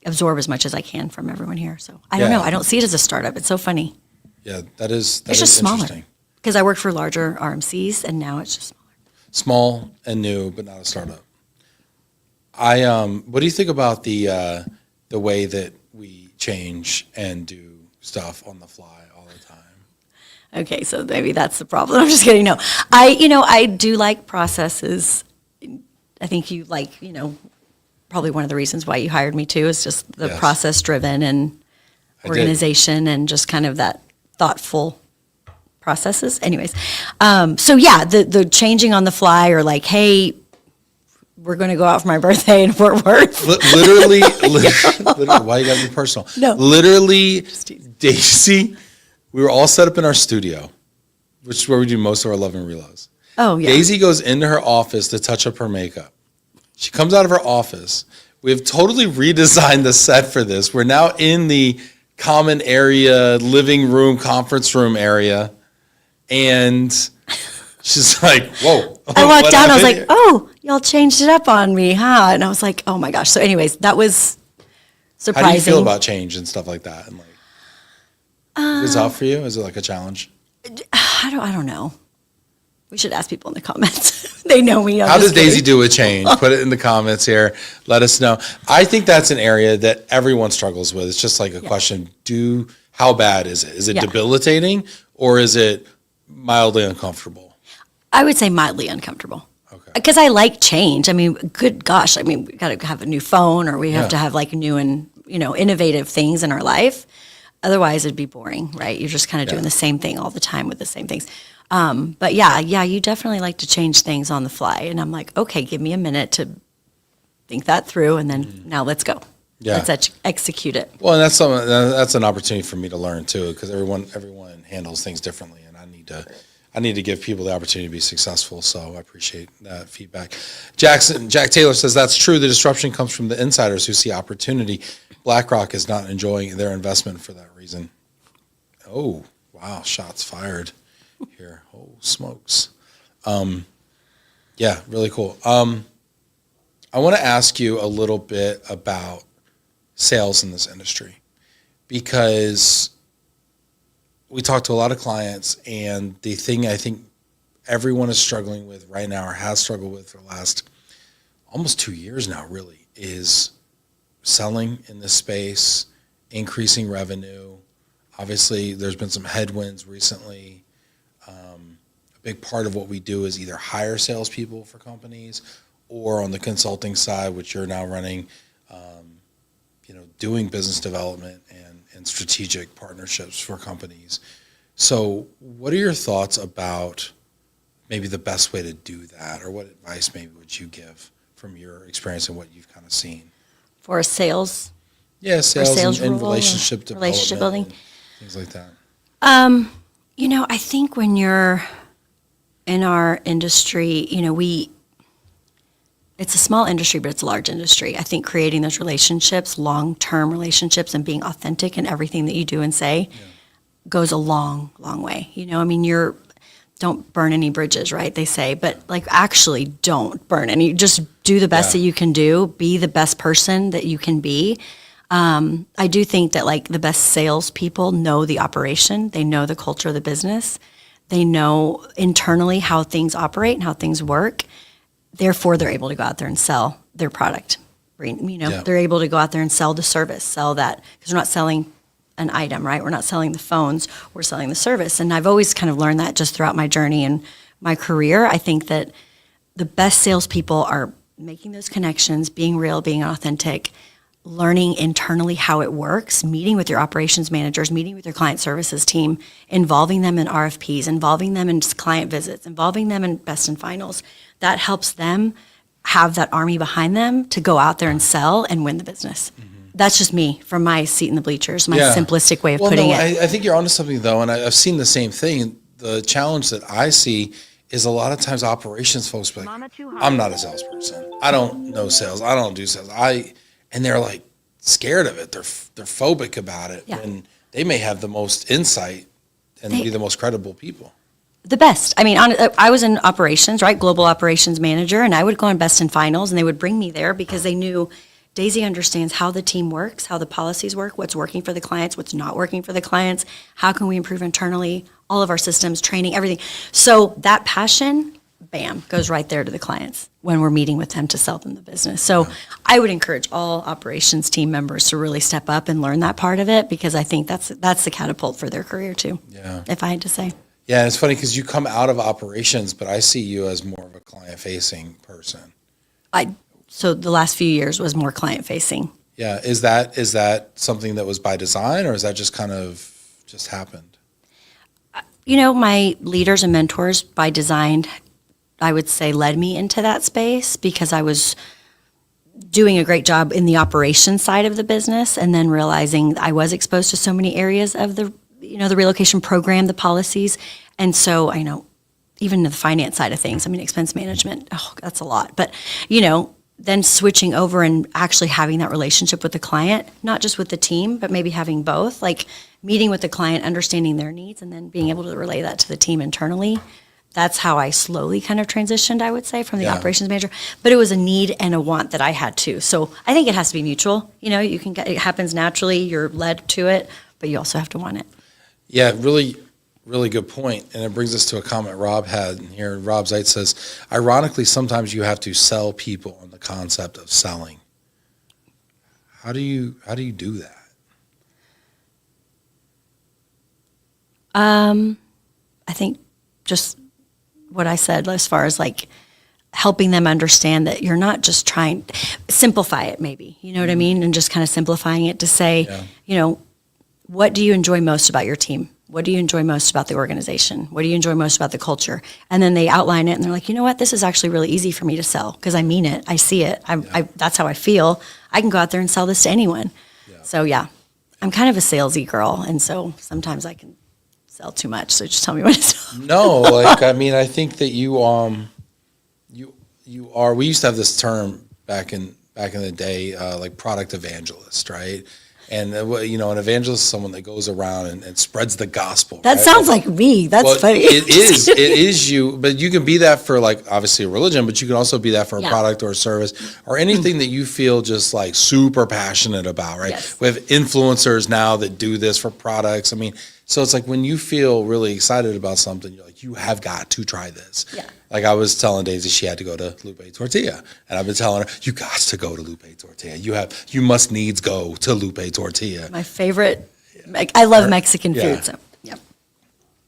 absorb as much as I can from everyone here. So I don't know. I don't see it as a startup. It's so funny. Yeah, that is it's just smaller. Interesting. Because I worked for larger RMCs, and now it's just smaller. Small and new, but not a startup. What do you think about the way that we change and do stuff on the fly all the time? Okay, so maybe that's the problem. I'm just kidding. No, I do like processes. I think you probably one of the reasons why you hired me too is just the process driven and organization and just kind of that thoughtful processes. Anyways, so yeah, the changing on the fly or hey, we're going to go out for my birthday in Fort Worth. Literally, why you got to be personal? No. Literally, Daisy, we were all set up in our studio, which is where we do most of our Love Relos. Oh, yeah. Daisy goes into her office to touch up her makeup. She comes out of her office. We have totally redesigned the set for this. We're now in the common area, living room, conference room area. And she's like, whoa. I walked down, I was like, oh, y'all changed it up on me, huh? And I was like, oh my gosh. So anyways, that was surprising. How do you feel about change and stuff like that? And is it tough for you? Is it a challenge? I don't know. We should ask people in the comments. They know me. How does Daisy do with change? Put it in the comments here. Let us know. I think that's an area that everyone struggles with. It's just a question. How bad is it? Is it debilitating or is it mildly uncomfortable? I would say mildly uncomfortable. Okay. Because I like change. Good gosh. We got to have a new phone or we have to have new and, innovative things in our life. Otherwise it'd be boring, right? You're just kind of doing the same thing all the time with the same things. But yeah, you definitely like to change things on the fly. And I'm like, okay, give me a minute to think that through and then now let's go. Yeah. Let's execute it. Well, and that's an opportunity for me to learn too, because everyone handles things differently, and I need to give people the opportunity to be successful. So I appreciate that feedback. Jack Taylor says that's true. The disruption comes from the insiders who see opportunity. BlackRock is not enjoying their investment for that reason. Oh, wow. Shots fired here. Oh, smokes. Yeah, really cool. I want to ask you a little bit about sales in this industry, because we talk to a lot of clients, and the thing I think everyone is struggling with right now, or has struggled with for the last almost 2 years now, really, is selling in this space, increasing revenue. Obviously, there's been some headwinds recently. A big part of what we do is either hire salespeople for companies, or on the consulting side, which you're now running, doing business development and strategic partnerships for companies. So what are your thoughts about maybe the best way to do that, or what advice maybe would you give from your experience and what you've kind of seen? For sales? Yeah, sales and role, relationship development, relationship building. and things like that. I think when you're in our industry, it's a small industry, but it's a large industry. I think creating those relationships, long-term relationships, and being authentic in everything that you do and say goes a long, long way. Don't burn any bridges, right? They say, but actually don't burn any. Just do the best that you can do. Be the best person that you can be. I do think that the best salespeople know the operation. They know the culture of the business. They know internally how things operate and how things work. Therefore, they're able to go out there and sell their product. They're able to go out there and sell the service, sell that, because we're not selling an item, right? We're not selling the phones, we're selling the service. And I've always kind of learned that just throughout my journey and my career. I think that the best salespeople are making those connections, being real, being authentic, learning internally how it works, meeting with your operations managers, meeting with your client services team, involving them in RFPs, involving them in client visits, involving them in best and finals. That helps them have that army behind them to go out there and sell and win the business. Mm-hmm. That's just me from my seat in the bleachers, my simplistic way of putting it. I think you're onto something, though, and I've seen the same thing. The challenge that I see is a lot of times operations folks be like, I'm not a salesperson. I don't know sales. I don't do sales. And they're scared of it. They're phobic about it. And they may have the most insight and be the most credible people. The best. I was in operations, right? Global operations manager, and I would go on best and finals, and they would bring me there because they knew Daisy understands how the team works, how the policies work, what's working for the clients, what's not working for the clients, how can we improve internally, all of our systems, training, everything. So that passion, bam, goes right there to the clients when we're meeting with them to sell them the business. So I would encourage all operations team members to really step up and learn that part of it, because I think that's the catapult for their career too, if I had to say. Yeah, it's funny because you come out of operations, but I see you as more of a client-facing person. So the last few years was more client-facing. Yeah, is that something that was by design, or is that just kind of just happened? My leaders and mentors by design, I would say, led me into that space because I was doing a great job in the operations side of the business, and then realizing I was exposed to so many areas of the relocation program, the policies. And so I know even the finance side of things, expense management, that's a lot. But, then switching over and actually having that relationship with the client, not just with the team, but maybe having both, meeting with the client, understanding their needs, and then being able to relay that to the team internally. That's how I slowly kind of transitioned, I would say, from the operations manager. But it was a need and a want that I had too. So I think it has to be mutual. It happens naturally, you're led to it, but you also have to want it. Yeah, really, really good point. And it brings us to a comment Rob had here. Rob Zeit says, ironically, sometimes you have to sell people on the concept of selling. How do you do that? I think just what I said as far as helping them understand that you're not just trying to simplify it, maybe, you know what I mean? And just kind of simplifying it to say, what do you enjoy most about your team? What do you enjoy most about the organization? What do you enjoy most about the culture? And then they outline it and they're like, you know what? This is actually really easy for me to sell because I mean it. I see it. That's how I feel. I can go out there and sell this to anyone. Yeah. So I'm kind of a salesy girl. And so sometimes I can sell too much, so just tell me when to stop. No, like, I mean, I think that you are, we used to have this term back in the day, like product evangelist, right? And, an evangelist is someone that goes around and spreads the gospel. That right? sounds like me. That's funny. It is you, but you can be that for like, obviously a religion, but you can also be that for a product or a service or anything that you feel just like super passionate about, right? Yes. We have influencers now that do this for products. I mean, so it's like when you feel really excited about something, you're like, you have got to try this. Yeah. Like I was telling Daisy she had to go to Lupe Tortilla. And I've been telling her, you got to go to Lupe Tortilla. You must needs go to Lupe Tortilla. My favorite. I love Mexican food. So, yep.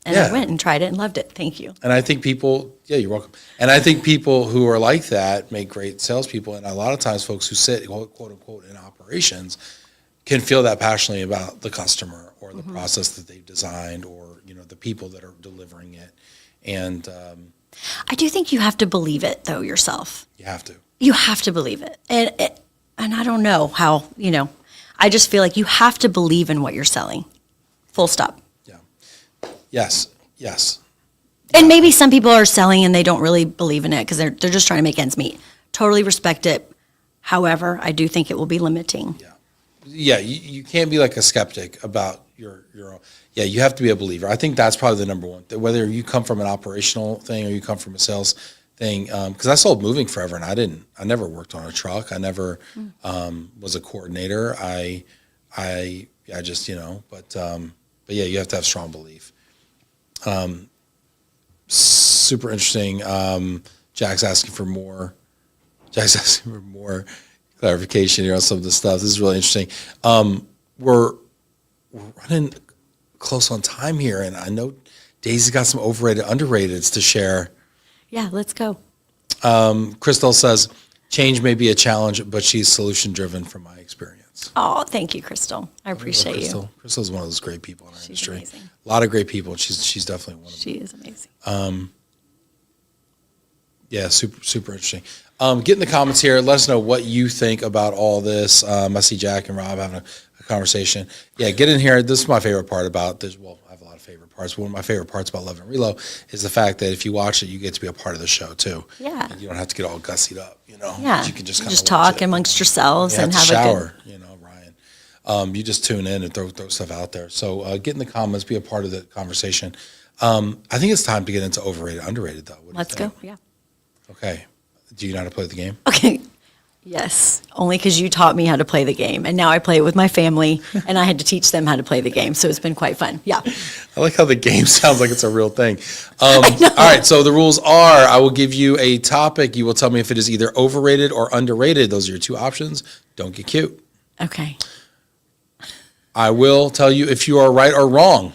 And I went and tried it and loved it. Thank you. And I think people, you're welcome. And I think people who are like that make great salespeople. And a lot of times folks who sit, quote unquote, in operations can feel that passionately about the customer or the process that they've designed or, the people that are delivering it. And I do think you have to believe it, though, yourself. you have to. You have to believe it. And I don't know how, I just feel like you have to believe in what you're selling. Full stop. Yeah. Yes. And maybe some people are selling and they don't really believe in it because they're just trying to make ends meet. Totally respect it. However, I do think it will be limiting. Yeah, you can't be like a skeptic about your own. Yeah, you have to be a believer. I think that's probably the number one. Whether you come from an operational thing or you come from a sales thing, because I sold moving forever, and I never worked on a truck. I never was a coordinator. I just but yeah, you have to have strong belief. Super interesting. Jack's asking for more clarification here on some of the stuff. This is really interesting. We're running close on time here, and I know Daisy's got some overrated, underrateds to share. Yeah, let's go. Crystal says, change may be a challenge, but she's solution-driven from my experience. Oh, thank you, Crystal. I appreciate you. Crystal's one of those great people in our industry. Amazing. A lot of great people, and she's definitely one of them. She is amazing. Yeah, super interesting. Get in the comments here. Let us know what you think about all this. I see Jack and Rob having a conversation. Yeah, get in here. This is my favorite part about this. Well, I have a lot of favorite parts. One of my favorite parts about Love Relo is the fact that if you watch it, you get to be a part of the show too. Yeah. And you don't have to get all gussied up, Yeah. You can just kind just of talk amongst yourselves and have shower, a good. Ryan. You just tune in and throw stuff out there. So get in the comments, be a part of the conversation. I think it's time to get into overrated, underrated though. Let's go. Yeah. Okay. Do you know how to play the game? Okay. Yes, only because you taught me how to play the game, and now I play it with my family, and I had to teach them how to play the game, so it's been quite fun. Yeah. I like how the game sounds like it's a real thing. All right, so the rules are, I will give you a topic. You will tell me if it is either overrated or underrated. Those are your two options. Don't get cute. Okay. I will tell you if you are right or wrong.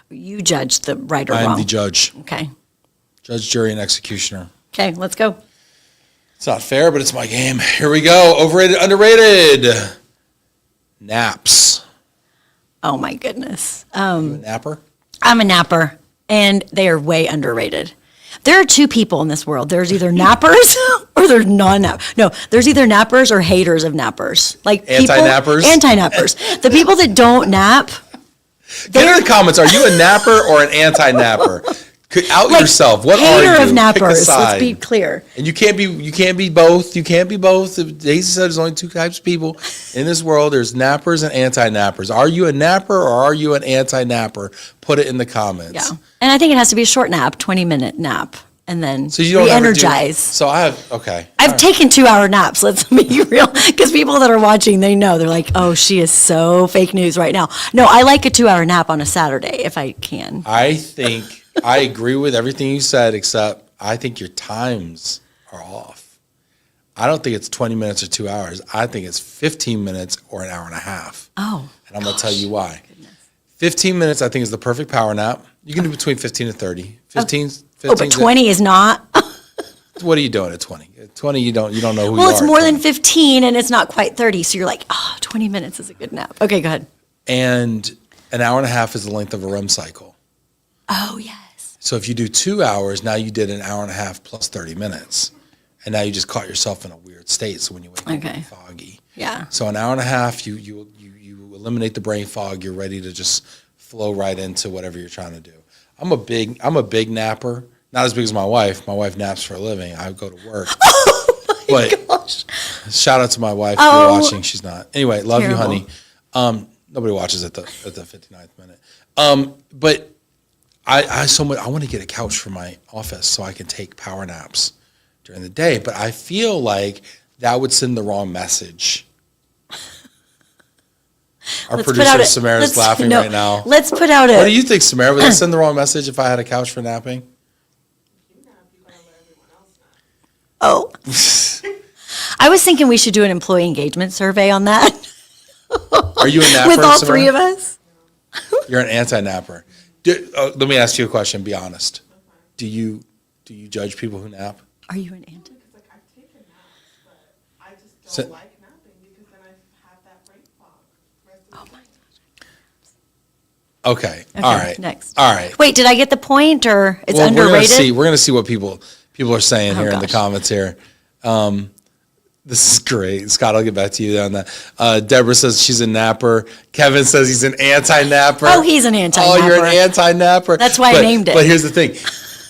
You judge the right or I wrong. am the judge. Okay. Judge, jury, and executioner. Okay, let's go. It's not fair, but it's my game. Here we go. Overrated, underrated. Naps. Oh, my goodness. You a napper? I'm a napper, and they are way underrated. There are two people in this world. There's either nappers or there's non-nappers. No, there's either nappers or haters of nappers. Like anti-nappers? Anti-nappers. The people that don't nap. Get in the comments. Are you a napper or an anti-napper? Out yourself. What are you? Hater of nappers. Pick a side. Let's be clear. And you can't be both. You can't be both. Daisy said there's only two types of people in this world. There's nappers and anti-nappers. Are you a napper or are you an anti-napper? Put it in the comments. Yeah. And I think it has to be a short nap, 20-minute nap, and then So you don't re-energize. I've taken 2-hour naps, let's be real, because people that are watching, they know. They're like, oh, she is so fake news right now. No, I like a 2-hour nap on a Saturday if I can. I think I agree with everything you said, except I think your times are off. I don't think it's 20 minutes or 2 hours. I think it's 15 minutes or an hour and a half. Oh. And I'm going to tell you why. 15 minutes, I think, is the perfect power nap. You can do between 15 and 30. 15, but 20 is not. What are you doing at 20? At 20, you don't know who you are. Well, it's more than 15, and it's not quite 30, so you're like, 20 minutes is a good nap. Okay, go ahead. And an hour and a half is the length of a REM cycle. Oh, yes. So if you do 2 hours, now you did an hour and a half plus 30 minutes. And now you just caught yourself in a weird state. So when you wake up, you're foggy. Yeah. So an hour and a half, you eliminate the brain fog. You're ready to just flow right into whatever you're trying to do. I'm a big napper. Not as big as my wife. My wife naps for a living. I go to work. Gosh. Shout out to my wife. If you're watching, she's not. Anyway, love Terrible. you, honey. Nobody watches at the 59th minute. But I want to get a couch for my office so I can take power naps during the day. But I feel like that would send the wrong message. Our producer Samara's laughing right now. Let's put out What do you think, Samara? Would that send the wrong message if I had a couch for napping? Oh. I was thinking we should do an employee engagement survey on that. Are you a napper, with all Samara? three of us? You're an anti-napper. Let me ask you a question. Be honest. Do you judge people who nap? Are you an anti? Like I've taken naps, but I just don't like napping because then I have that brain fog. Oh my gosh. Okay. All right. Next. All right. Wait, did I get the point, or it's underrated? We're gonna see what people are saying here in the gosh. comments here. This is great. Scott, I'll get back to you on that. Deborah says she's a napper. Kevin says he's an anti-napper. Oh, he's an anti-napper. Oh, you're an anti-napper. That's why I named it. But here's the thing.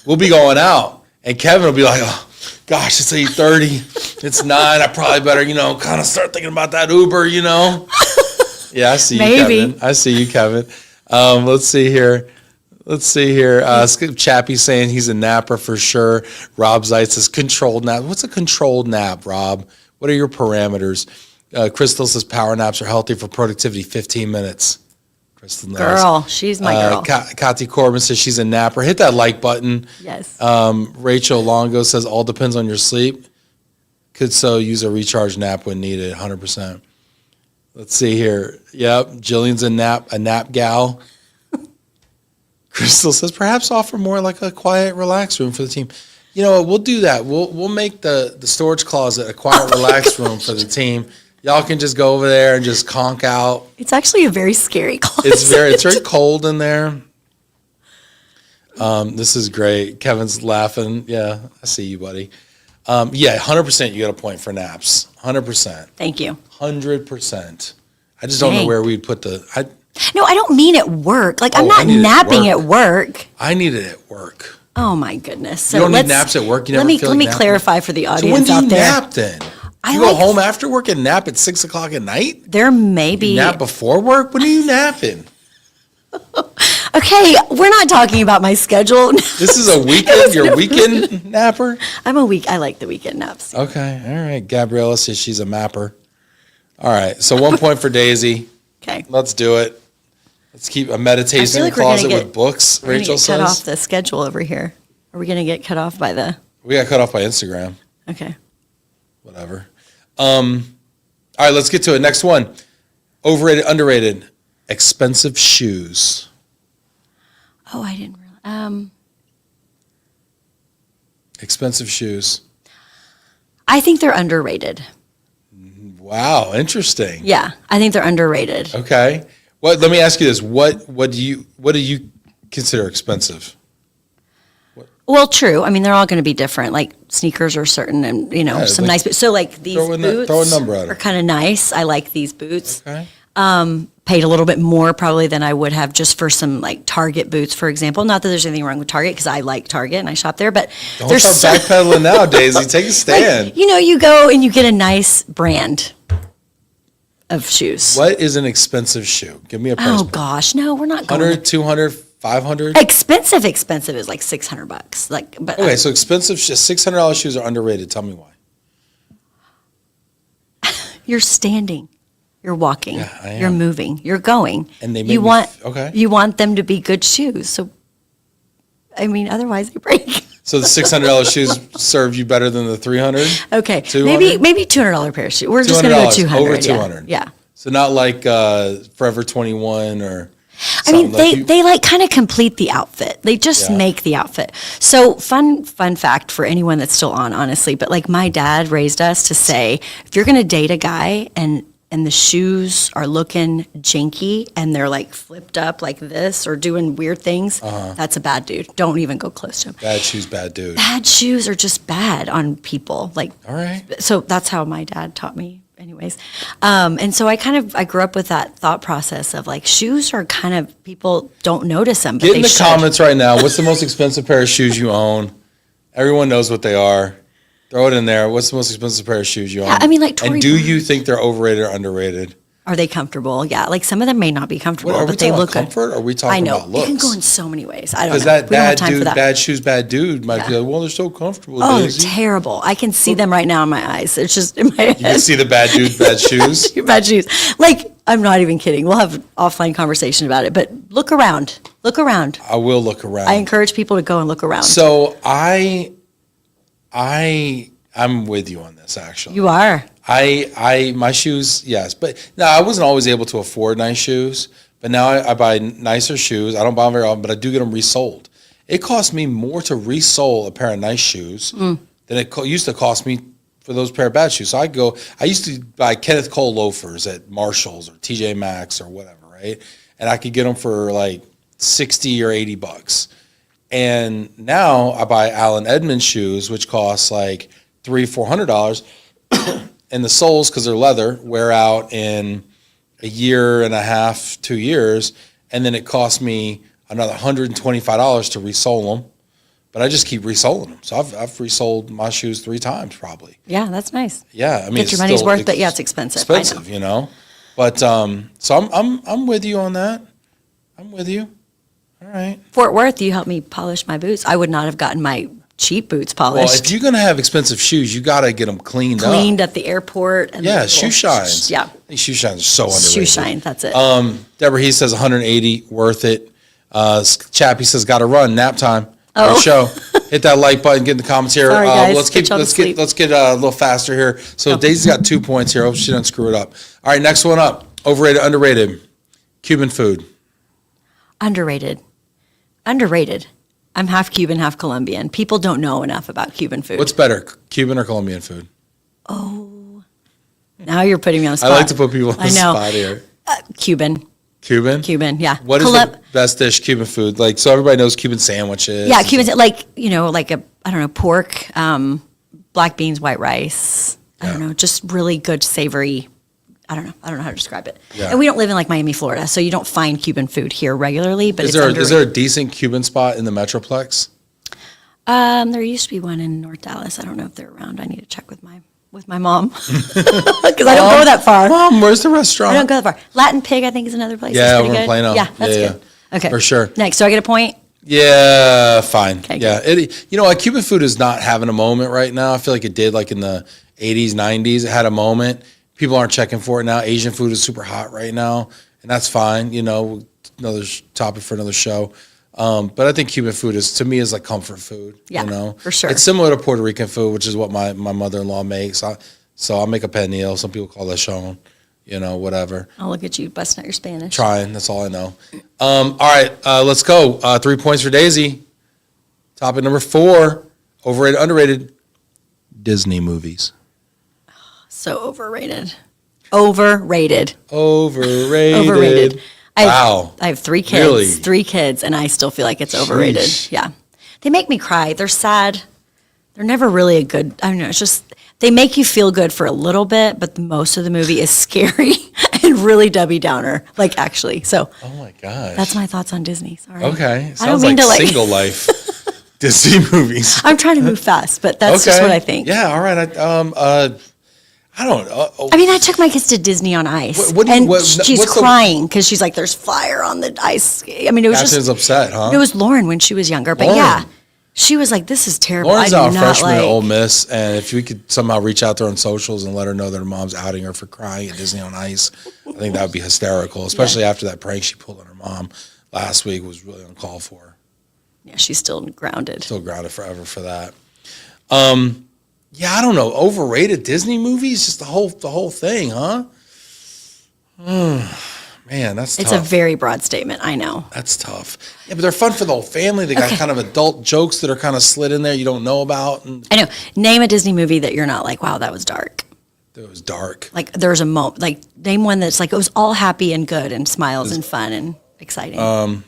We'll be going out, and Kevin will be like, oh, gosh, it's 8:30. It's 9. I probably better, kind of start thinking about that Uber, Yeah, I see you, Maybe. Kevin. I see you, Kevin. Let's see here. Chappie's saying he's a napper for sure. Rob Zeitz says controlled nap. What's a controlled nap, Rob? What are your parameters? Crystal says power naps are healthy for productivity, 15 minutes. Crystal knows. Girl, she's my girl. Kati Corbin says she's a napper. Hit that like button. Yes. Rachel Longo says all depends on your sleep. Could so use a recharge nap when needed, 100%. Let's see here. Yep, Jillian's a nap gal. Crystal says perhaps offer more like a quiet, relaxed room for the team. You know what? We'll do that. We'll make the storage closet a quiet, relaxed room for the team. Y'all can just go over there and just conk out. It's actually a very scary closet. It's very cold in there. This is great. Kevin's laughing. Yeah, I see you, buddy. 100% you get a point for naps. 100%. Thank you. 100%. I just don't know where we'd put No, I don't mean at work. Like, I'm I not need it at napping work. at work. I need it at work. Oh my goodness. So You don't need naps at work? You never feel let like me napping? clarify for the So audience when do out you there. nap then? You go home after work and nap at 6 o'clock at night? There may be. You nap before work? When are you napping? Okay, we're not talking about my schedule. This is a weekend? You're a weekend napper? I like the weekend naps. Okay, all right. Gabriella says she's a mapper. All right, so 1 point for Daisy. Okay. Let's do it. Let's keep a meditation like we're gonna closet get- with books, We're gonna Rachel get cut off says. the schedule over here. Are we going to get cut off by the? We got cut off by Instagram. Okay. Whatever. All right, let's get to it. Next one. Overrated, underrated. Expensive shoes. Oh, I didn't realize. Expensive shoes. I think they're underrated. Wow, interesting. Yeah, I think they're underrated. Okay. Let me ask you this. What do you consider expensive? Well, true. I mean, they're all going to be different. Like sneakers are certain, and some nice boots. So, like these throw a boots number at it. are kind of nice. I like these boots. Okay. Paid a little bit more probably than I would have just for some like Target boots, for example. Not that there's anything wrong with Target because I like Target and I shop there, but Don't there's start backpedaling now, Daisy. Take a stand. you go and you get a nice brand of shoes. What is an expensive shoe? Give me a price. Oh point. gosh, no, we're not going. 100, 200, 500? Expensive is like $600. Like, but Okay, so expensive $600 shoes are underrated. Tell me why. you're standing, you're walking, Yeah, I you're am. moving, you're going. And they make you me want okay. you want them to be good shoes. So, I mean, otherwise they break. So the $600 shoes serve you better than the $300? Okay, 200? maybe $200 pair of shoes. We're just going to go $200, 200. over yeah. 200. Yeah. So not like Forever 21 or I mean, something they like kind of complete the outfit. They just Yeah. make the outfit. So fun fact for anyone that's still on, honestly, but like my dad raised us to say, if you're going to date a guy and the shoes are looking janky and they're like flipped up like this or doing weird things, that's a bad dude. Don't even go close to him. bad shoes, bad dude. Bad shoes are just bad on people. Like, All right. so that's how my dad taught me. Anyway. anyways. And so I grew up with that thought process of like shoes are kind of, people don't notice them, but Get they in the should. comments right now. What's the most expensive pair of shoes you own? Everyone knows what they are. Throw it in there. What's the most expensive pair of shoes you own? I mean, like and Tory do Burch. you think they're overrated or underrated? Are they comfortable? Yeah, like some of them may not be comfortable, What, are we but they talking look about good. comfort? Or are we talking I know. about looks? It can go in so many ways. I don't know. Because that We don't have bad time for dude, that. bad shoes, bad dude might be like, well, they're so comfortable, Oh, Daisy. terrible. I can see them right now in my eyes. It's just in my head. You can see the bad dude, bad shoes. Bad shoes. Like, I'm not even kidding. We'll have an offline conversation about it, but look around. Look around. I will look around. I encourage people to go and look around. So I'm with you on this, actually. You are. My shoes, yes, but no, I wasn't always able to afford nice shoes. But now I buy nicer shoes. I don't buy them very often, but I do get them resold. It costs me more to resole a pair of nice shoes than it used to cost me for those pair of bad shoes. So I used to buy Kenneth Cole loafers at Marshalls or TJ Maxx or whatever, right? And I could get them for like 60 or 80 bucks. And now I buy Allen Edmonds shoes, which costs like $300-400. And the soles, because they're leather, wear out in a year and a half, 2 years, and then it costs me another $125 to resole them. But I just keep resoling them. So I've resold my shoes 3 times probably. Yeah, that's nice. Yeah, I mean, Get your money's worth, but yeah, it's expensive. I know. Expensive, you know. But so I'm with you on that. I'm with you. All right. Fort Worth, you helped me polish my boots. I would not have gotten my cheap boots Well, polished. if you're gonna have expensive shoes, you gotta get them cleaned up. Cleaned at the airport. And Yeah, the shoe little- shines. Yeah, I think shoe shines are so underrated. shoe shine. That's it. Deborah, he says 180, worth it. Chappie says, got to run, nap time. Oh. Great show. Hit that like button, get in the comments here. Sorry, guys. Let's Put y'all to sleep. get a little faster here. So Daisy's got 2 points here. Hope she doesn't screw it up. All right, next one up. Overrated, underrated. Cuban food. Underrated. I'm half Cuban, half Colombian. People don't know enough about Cuban food. What's better, Cuban or Colombian food? Now you're putting me on the spot. I like to put people on the I know. spot here. Cuban, What yeah. is the best dish Cuban food? Like, so everybody knows Cuban sandwiches. Yeah, Cuban, like, like pork, black beans, white rice. I don't know, just really good savory. I don't know how to describe it. Yeah. And we don't live in like Miami, Florida, so you don't find Cuban food here regularly, but Is it's there a decent Cuban spot in the Metroplex? There used to be one in North Dallas. I don't know if they're around. I need to check with my mom because I don't go that far. Mom, where's the I restaurant? don't go that far. Latin Pig, I think, is another place. Yeah, That's pretty we're in good. Plano. Yeah, that's Yeah, good. Okay, for sure. Next, so I get a point. Yeah, fine. Okay, yeah, like Cuban food is not having a moment right now. I feel like it did like in the 80s, 90s. It had a moment. People aren't checking for it now. Asian food is super hot right now, and that's fine. Another topic for another show. But I think Cuban food to me is like comfort food. Yeah, for sure. It's similar to Puerto Rican food, which is what my mother-in-law makes. So I'll make a pernil. Some people call that lechon, whatever. I'll look at you busting out your Spanish. Trying, that's all I know. All right, let's go. 3 points for Daisy. Topic number 4, overrated, underrated, Disney movies. So overrated. Overrated. Overrated. Wow. I have 3 kids. Really? 3 kids, and I still feel like it's overrated. Sheesh. Yeah. They make me cry. They're sad. They're never really a good, I don't know, it's just, they make you feel good for a little bit, but most of the movie is scary and really Debbie Downer, like actually. So Oh my gosh. that's my thoughts on Disney. Sorry. Okay. I don't Sounds mean like to single life Disney movies. I'm trying to move fast, but that's just what I think. Yeah, all right. I don't know. I mean, I took my kids to Disney on Ice, What do you- and what- she's what's the- crying because she's like, "There's fire on the ice." I mean, it was Catherine's just upset, huh? It was Lauren when she was younger, but Lauren. yeah, she was like, "This is terrible." Lauren's I now a do not freshman at like. Ole Miss, and if we could somehow reach out there on socials and let her know that her mom's outing her for crying at Disney on Ice, I think that would be hysterical, especially after that prank she pulled on her mom last week was really uncalled for. Yeah, she's still grounded. Still grounded forever for that. Yeah, I don't know. Overrated Disney movies, just the whole thing, huh? Man, that's tough. It's a very broad statement. I know. That's tough. Yeah, but they're fun for the whole family. They got kind of adult jokes that are kind of slid in there you don't know about. And I know. Name a Disney movie that you're not like, wow, that was dark. it was dark. Like there's a moment. Like name one that's like it was all happy and good and smiles and fun and exciting.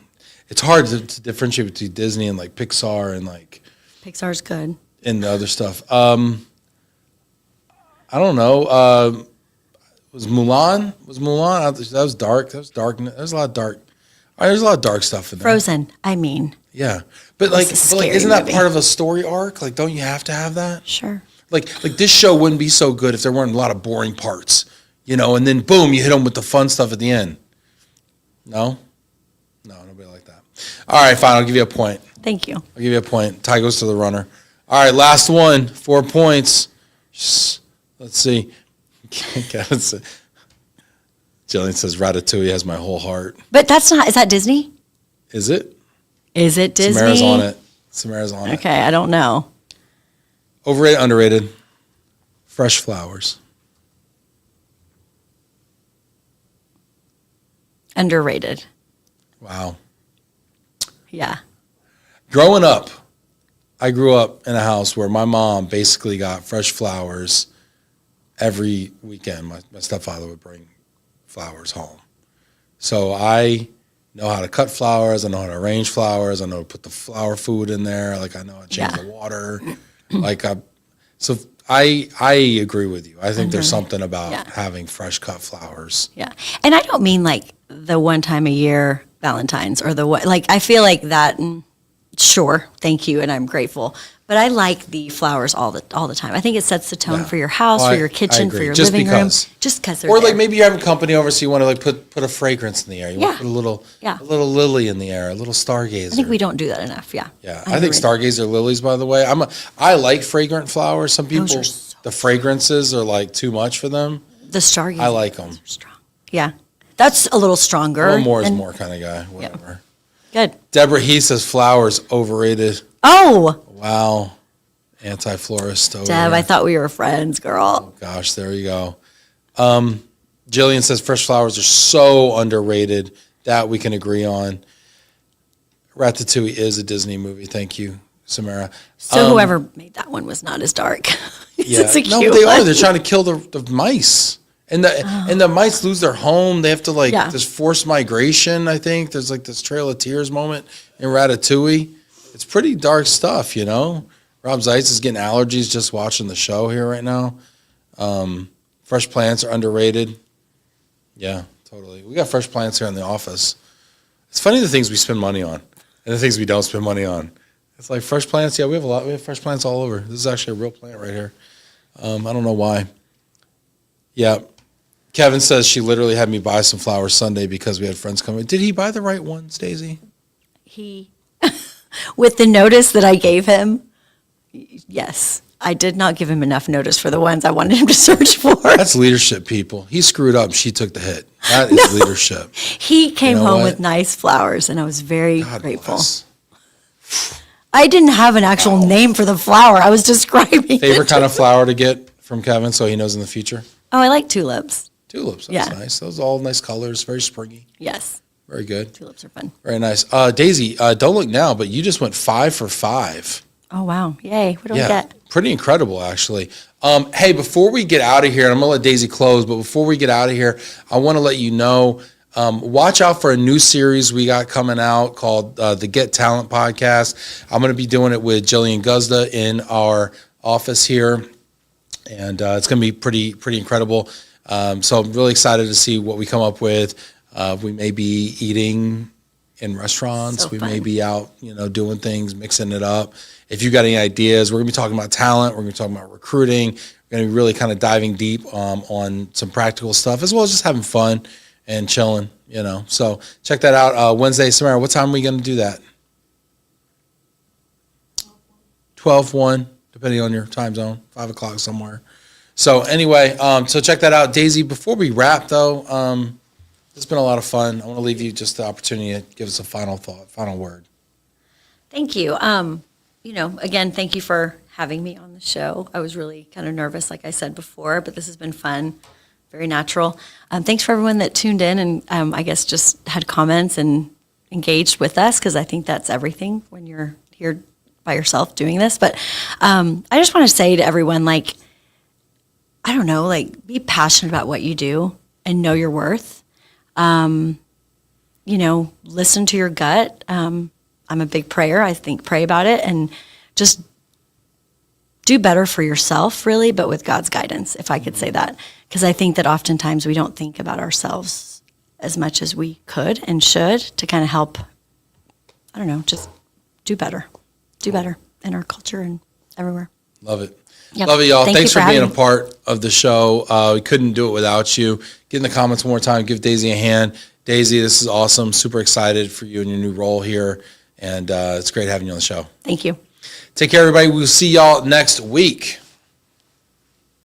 It's hard to differentiate between Disney and like Pixar and like Pixar's good. and the other stuff. I don't know. was Mulan? Was Mulan? That was dark. That was dark. There's a lot of dark. There's a lot of dark stuff in there. Frozen, I mean. Yeah. But like, It's a scary isn't that movie. part of a story arc? Like, don't you have to have that? Sure. Like this show wouldn't be so good if there weren't a lot of boring parts, you know, and then boom, you hit them with the fun stuff at the end. No, nobody like that. All right, fine. I'll give you a point. Thank you. I'll give you a point. Tie goes to the runner. All right, last one. 4 points. Let's see. Jillian says Ratatouille has my whole heart. But that's not, is that Disney? Is it? Is it Disney? Samara's on it. Samara's on it. Okay, I don't know. Overrated, underrated. Fresh flowers. Underrated. Wow. Yeah. Growing up, I grew up in a house where my mom basically got fresh flowers every weekend. My stepfather would bring flowers home. So I know how to cut flowers. I know how to arrange flowers. I know how to put the flower food in there. Like, I know how to change the water. So I agree with you. I think there's something about having fresh cut flowers. Yeah. And I don't mean like the one time a year Valentine's or like, I feel like that, sure, thank you, and I'm grateful. But I like the flowers all the time. I think it sets the tone for your house, for your kitchen, for your living room. Just because they're Or like there. maybe you're having company over, so you want to like put a fragrance in the air. You want to put a little lily in the air, a little stargazer. I think we don't do that enough. Yeah. Yeah, I think stargazer lilies. By the way, I like fragrant flowers. Some people, the fragrances are like too much for them. The stargazer. I like them. Strong. Yeah, that's a little stronger. A little more is more kind of guy. Whatever. Good. Deborah Heath says flowers overrated. Oh, Wow. Anti-florist over Deb, here. I thought we were friends, girl. Gosh, there you go. Jillian says fresh flowers are so underrated. That we can agree on. Ratatouille is a Disney movie. Thank you, Samara. So whoever made that one was not as dark. It's a No, cute but they are. one. They're trying to kill the mice. And the mice lose their home. They have to this forced migration, I think. There's like this Trail of Tears moment in Ratatouille. It's pretty dark stuff, you know? Rob Zeitz is getting allergies just watching the show here right now. Fresh plants are underrated. Yeah, totally. We got fresh plants here in the office. It's funny the things we spend money on and the things we don't spend money on. It's like fresh plants. Yeah, we have a lot. We have fresh plants all over. This is actually a real plant right here. I don't know why. Yeah. Kevin says she literally had me buy some flowers Sunday because we had friends coming. Did he buy the right ones, Daisy? He, with the notice that I gave him, yes, I did not give him enough notice for the ones I wanted him to search for. That's leadership, people. He screwed up. She took the hit. That is leadership. He came You know home what? with nice flowers, and I was very God grateful. bless. I didn't have an actual name for the flower. I was describing Favorite it. kind of flower to get from Kevin so he knows in the future? Oh, I like tulips. Tulips. That's Yeah. nice. Those are all nice colors. Very springy. Yes, Very good. tulips are fun. Very nice. Daisy, don't look now, but you just went 5 for 5. Oh, wow. Yay. What do we Yeah, get? pretty incredible, actually. Hey, before we get out of here, and I'm going to let Daisy close, but before we get out of here, I want to let you know, watch out for a new series we got coming out called the Get Talent Podcast. I'm going to be doing it with Jillian Guzda in our office here, and it's going to be pretty incredible. So I'm really excited to see what we come up with. We may be eating in restaurants. So We fun. may be out, doing things, mixing it up. If you got any ideas, we're going to be talking about talent. We're going to be talking about recruiting. We're going to be really kind of diving deep on some practical stuff, as well as just having fun and chilling, So check that out. Wednesday, Samara, what time are we going to do that? 12:01, depending on your time zone, 5 o'clock somewhere. So anyway, so check that out. Daisy, before we wrap, though, it's been a lot of fun. I want to leave you just the opportunity to give us a final thought, final word. Thank you. Again, thank you for having me on the show. I was really kind of nervous, like I said before, but this has been fun, very natural. Thanks for everyone that tuned in and I guess just had comments and engaged with us, because I think that's everything when you're here by yourself doing this. But I just want to say to everyone, be passionate about what you do and know your worth. Listen to your gut. I'm a big prayer. I think pray about it and just do better for yourself, really, but with God's guidance, if I could say that. Because I think that oftentimes we don't think about ourselves as much as we could and should to kind of help, I don't know, just do better in our culture and everywhere. Love it. Yep. Love it, y'all. Thank Thanks you for for being a having me. part of the show. We couldn't do it without you. Get in the comments one more time. Give Daisy a hand. Daisy, this is awesome. Super excited for you and your new role here. And it's great having you on the show. Thank you. Take care, everybody. We'll see y'all next week.